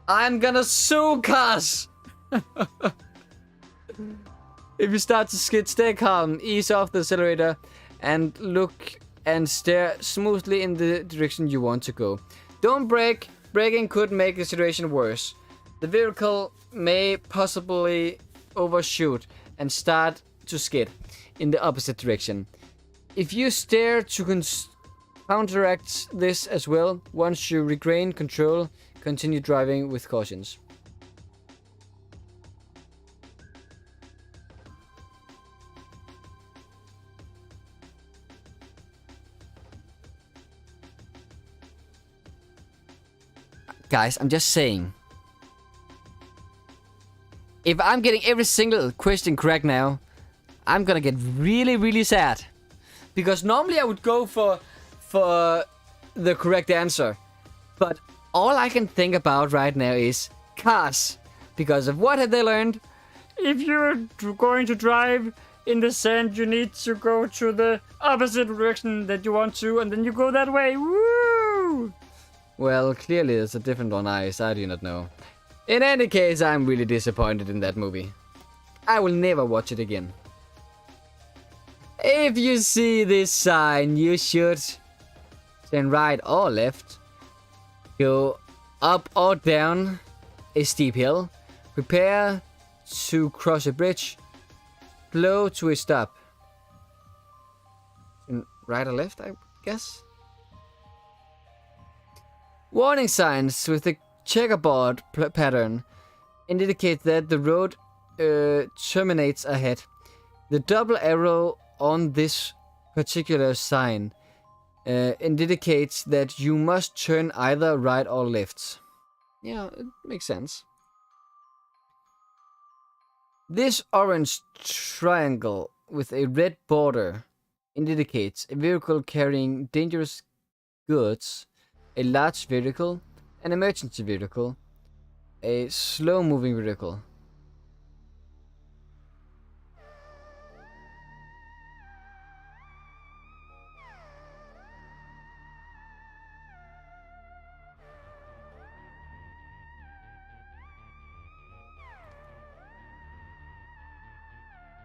I'm gonna sue Cars. If you start to skid, stay calm, ease off the accelerator, and look and steer smoothly in the direction you want to go. Don't brake. Braking could make the situation worse. The vehicle may possibly overshoot and start to skid in the opposite direction. If you steer to counteract this as well, once you regain control, continue driving with cautions. Guys, I'm just saying. If I'm getting every single question correct now, I'm gonna get really, really sad. Because normally I would go for the correct answer. But all I can think about right now is Cars. Because of what have they learned? If you're going to drive in the sand, you need to go to the opposite direction that you want to, and then you go that way. Woo! Well, clearly there's a different on ice, I do not know. In any case, I'm really disappointed in that movie. I will never watch it again. If you see this sign, you should turn right or left, go up or down a steep hill, prepare to cross a bridge, slow to a stop. Right or left, I guess? Warning signs with a checkerboard pattern indicate that the road terminates ahead. The double arrow on this particular sign indicates that you must turn either right or left. Yeah, it makes sense. This orange triangle with a red border indicates a vehicle carrying dangerous goods, a large vehicle, an emergency vehicle, a slow-moving vehicle.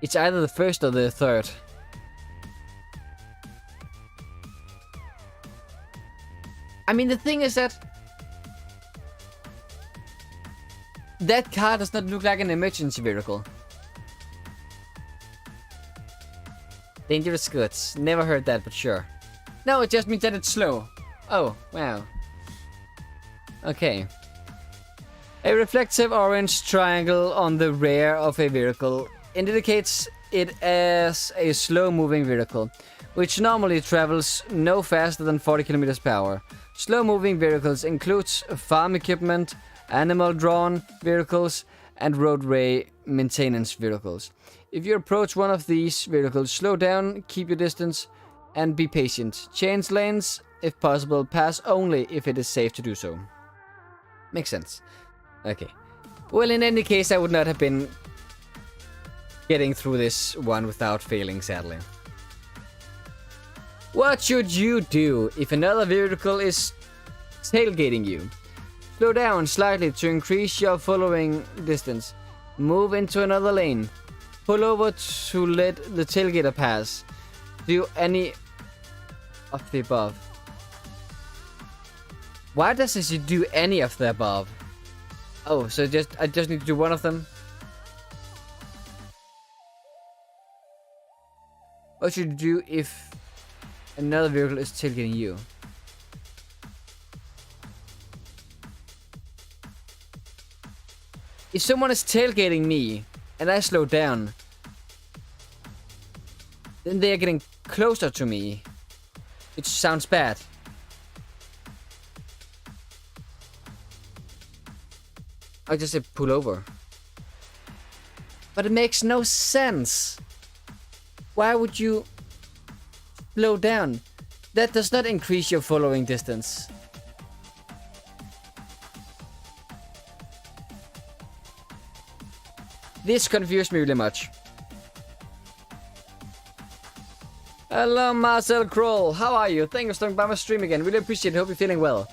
It's either the first or the third. I mean, the thing is that car does not look like an emergency vehicle. Dangerous goods. Never heard that, but sure. No, it just means that it's slow. Oh, wow. Okay. A reflective orange triangle on the rear of a vehicle indicates it as a slow-moving vehicle, which normally travels no faster than 40 km per hour. Slow-moving vehicles includes farm equipment, animal-drawn vehicles, and roadway maintenance vehicles. If you approach one of these vehicles, slow down, keep your distance, and be patient. Change lanes, if possible. Pass only if it is safe to do so. Makes sense. Okay. Well, in any case, I would not have been getting through this one without failing, sadly. What should you do if another vehicle is tailgating you? Slow down slightly to increase your following distance. Move into another lane. Pull over to let the tailgater pass. Do any of the above. Why does it do any of the above? Oh, so I just need to do one of them? What should you do if another vehicle is tailgating you? If someone is tailgating me and I slow down, then they are getting closer to me. It sounds bad. I just said pull over. But it makes no sense. Why would you slow down? That does not increase your following distance. This confused me really much. Hello, Marcel Kroll. How are you? Thank you for stopping by my stream again. Really appreciate it. Hope you're feeling well.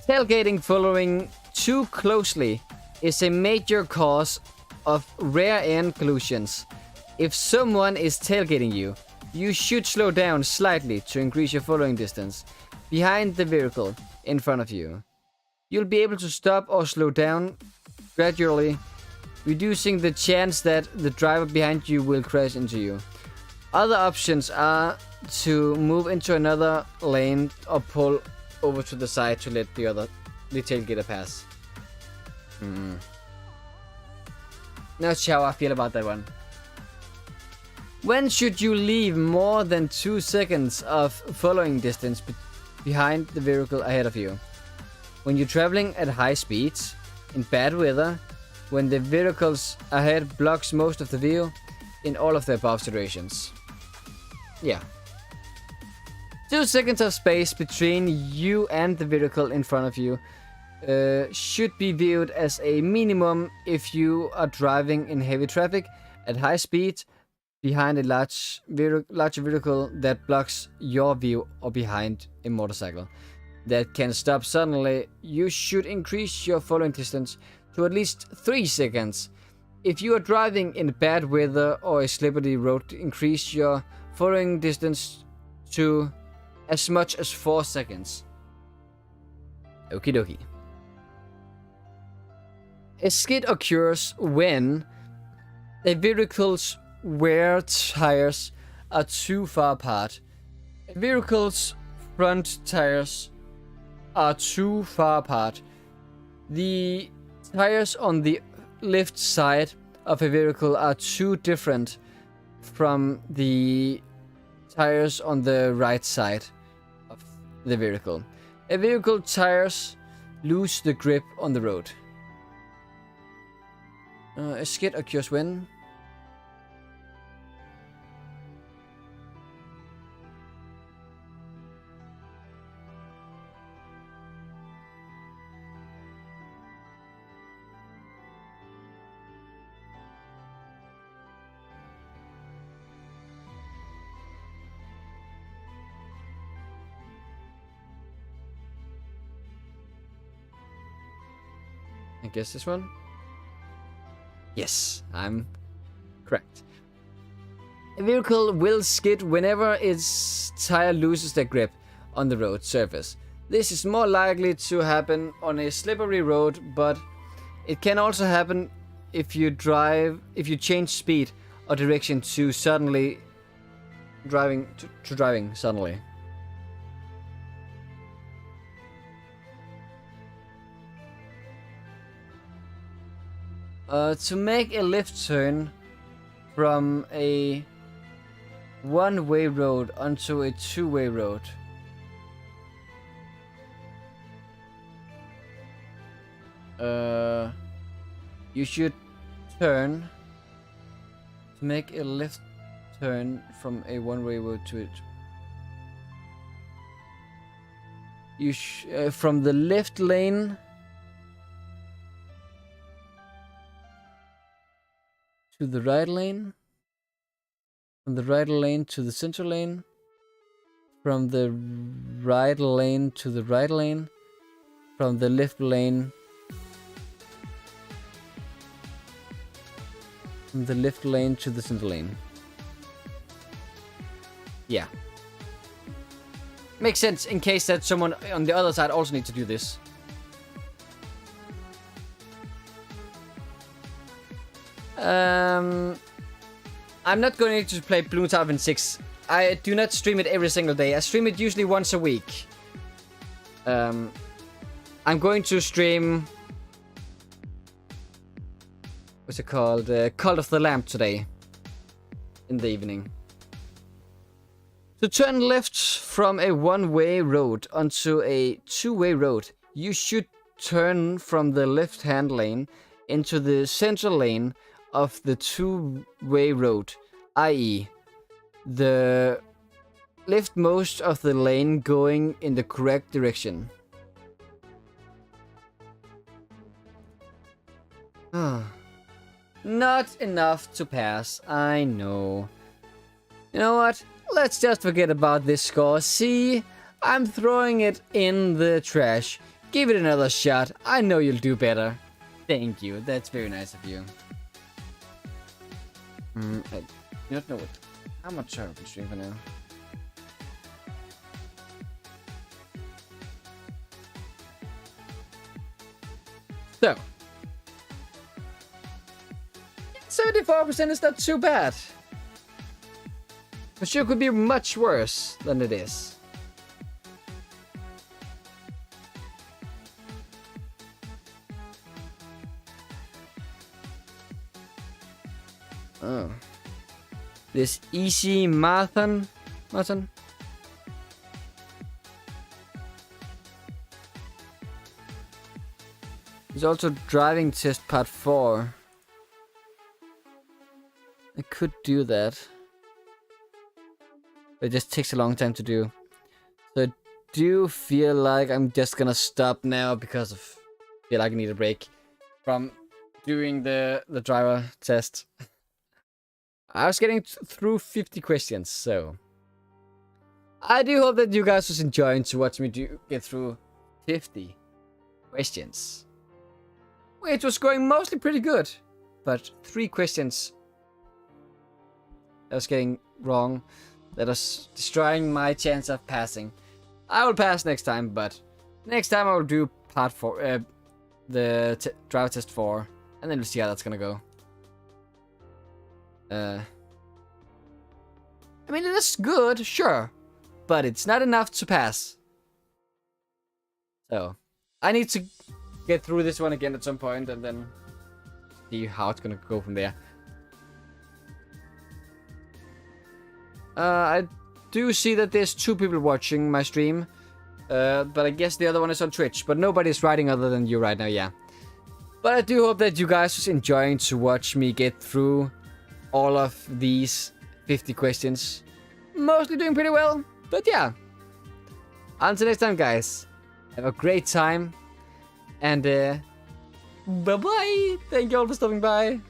Tailgating following too closely is a major cause of rear-end collisions. If someone is tailgating you, you should slow down slightly to increase your following distance behind the vehicle in front of you. You'll be able to stop or slow down gradually, reducing the chance that the driver behind you will crash into you. Other options are to move into another lane or pull over to the side to let the tailgater pass. Not sure how I feel about that one. When should you leave more than 2 seconds of following distance behind the vehicle ahead of you? When you're traveling at high speeds, in bad weather, when the vehicles ahead blocks most of the view, in all of the above situations. Yeah. 2 seconds of space between you and the vehicle in front of you should be viewed as a minimum if you are driving in heavy traffic at high speed behind a large vehicle that blocks your view or behind a motorcycle that can stop suddenly. You should increase your following distance to at least 3 seconds. If you are driving in bad weather or a slippery road, increase your following distance to as much as 4 seconds. Okie dokie. A skid occurs when a vehicle's rear tires are too far apart. A vehicle's front tires are too far apart. The tires on the left side of a vehicle are too different from the tires on the right side of the vehicle. A vehicle tires lose the grip on the road. A skid occurs when I guess this one? Yes, I'm correct. A vehicle will skid whenever its tire loses their grip on the road surface. This is more likely to happen on a slippery road, but it can also happen if you change speed or direction to suddenly driving suddenly. To make a left turn from a one-way road onto a two-way road. You should turn to make a left turn from a one-way road to it. From the left lane to the right lane, from the right lane to the center lane, from the right lane to the right lane, from the left lane. From the left lane to the center lane. Yeah. Makes sense in case that someone on the other side also needs to do this. I'm not going to play Bloons Harvest 6. I do not stream it every single day. I stream it usually once a week. I'm going to stream... What's it called? Cult of the Lamp today. In the evening. To turn left from a one-way road onto a two-way road, you should turn from the left-hand lane into the central lane of the two-way road, i.e. the leftmost of the lane going in the correct direction. Not enough to pass, I know. You know what? Let's just forget about this score. See, I'm throwing it in the trash. Give it another shot. I know you'll do better. Thank you. That's very nice of you. I do not know how much time I've been streaming for now. So, 74% is not too bad. But sure could be much worse than it is. Oh. This easy marathon? There's also driving test part 4. I could do that. But it just takes a long time to do. So I do feel like I'm just gonna stop now because I feel like I need a break from doing the driver test. I was getting through 50 questions, so I do hope that you guys was enjoying to watch me get through 50 questions. Which was going mostly pretty good, but 3 questions I was getting wrong. That was destroying my chance of passing. I will pass next time, but next time I will do part 4, the driver test 4, and then we'll see how that's gonna go. I mean, it is good, sure, but it's not enough to pass. So, I need to get through this one again at some point, and then see how it's gonna go from there. I do see that there's 2 people watching my stream, but I guess the other one is on Twitch, but nobody's writing other than you right now, yeah. But I do hope that you guys was enjoying to watch me get through all of these 50 questions. Mostly doing pretty well, but yeah. Until next time, guys, have a great time, and bye-bye! Thank you all for stopping by.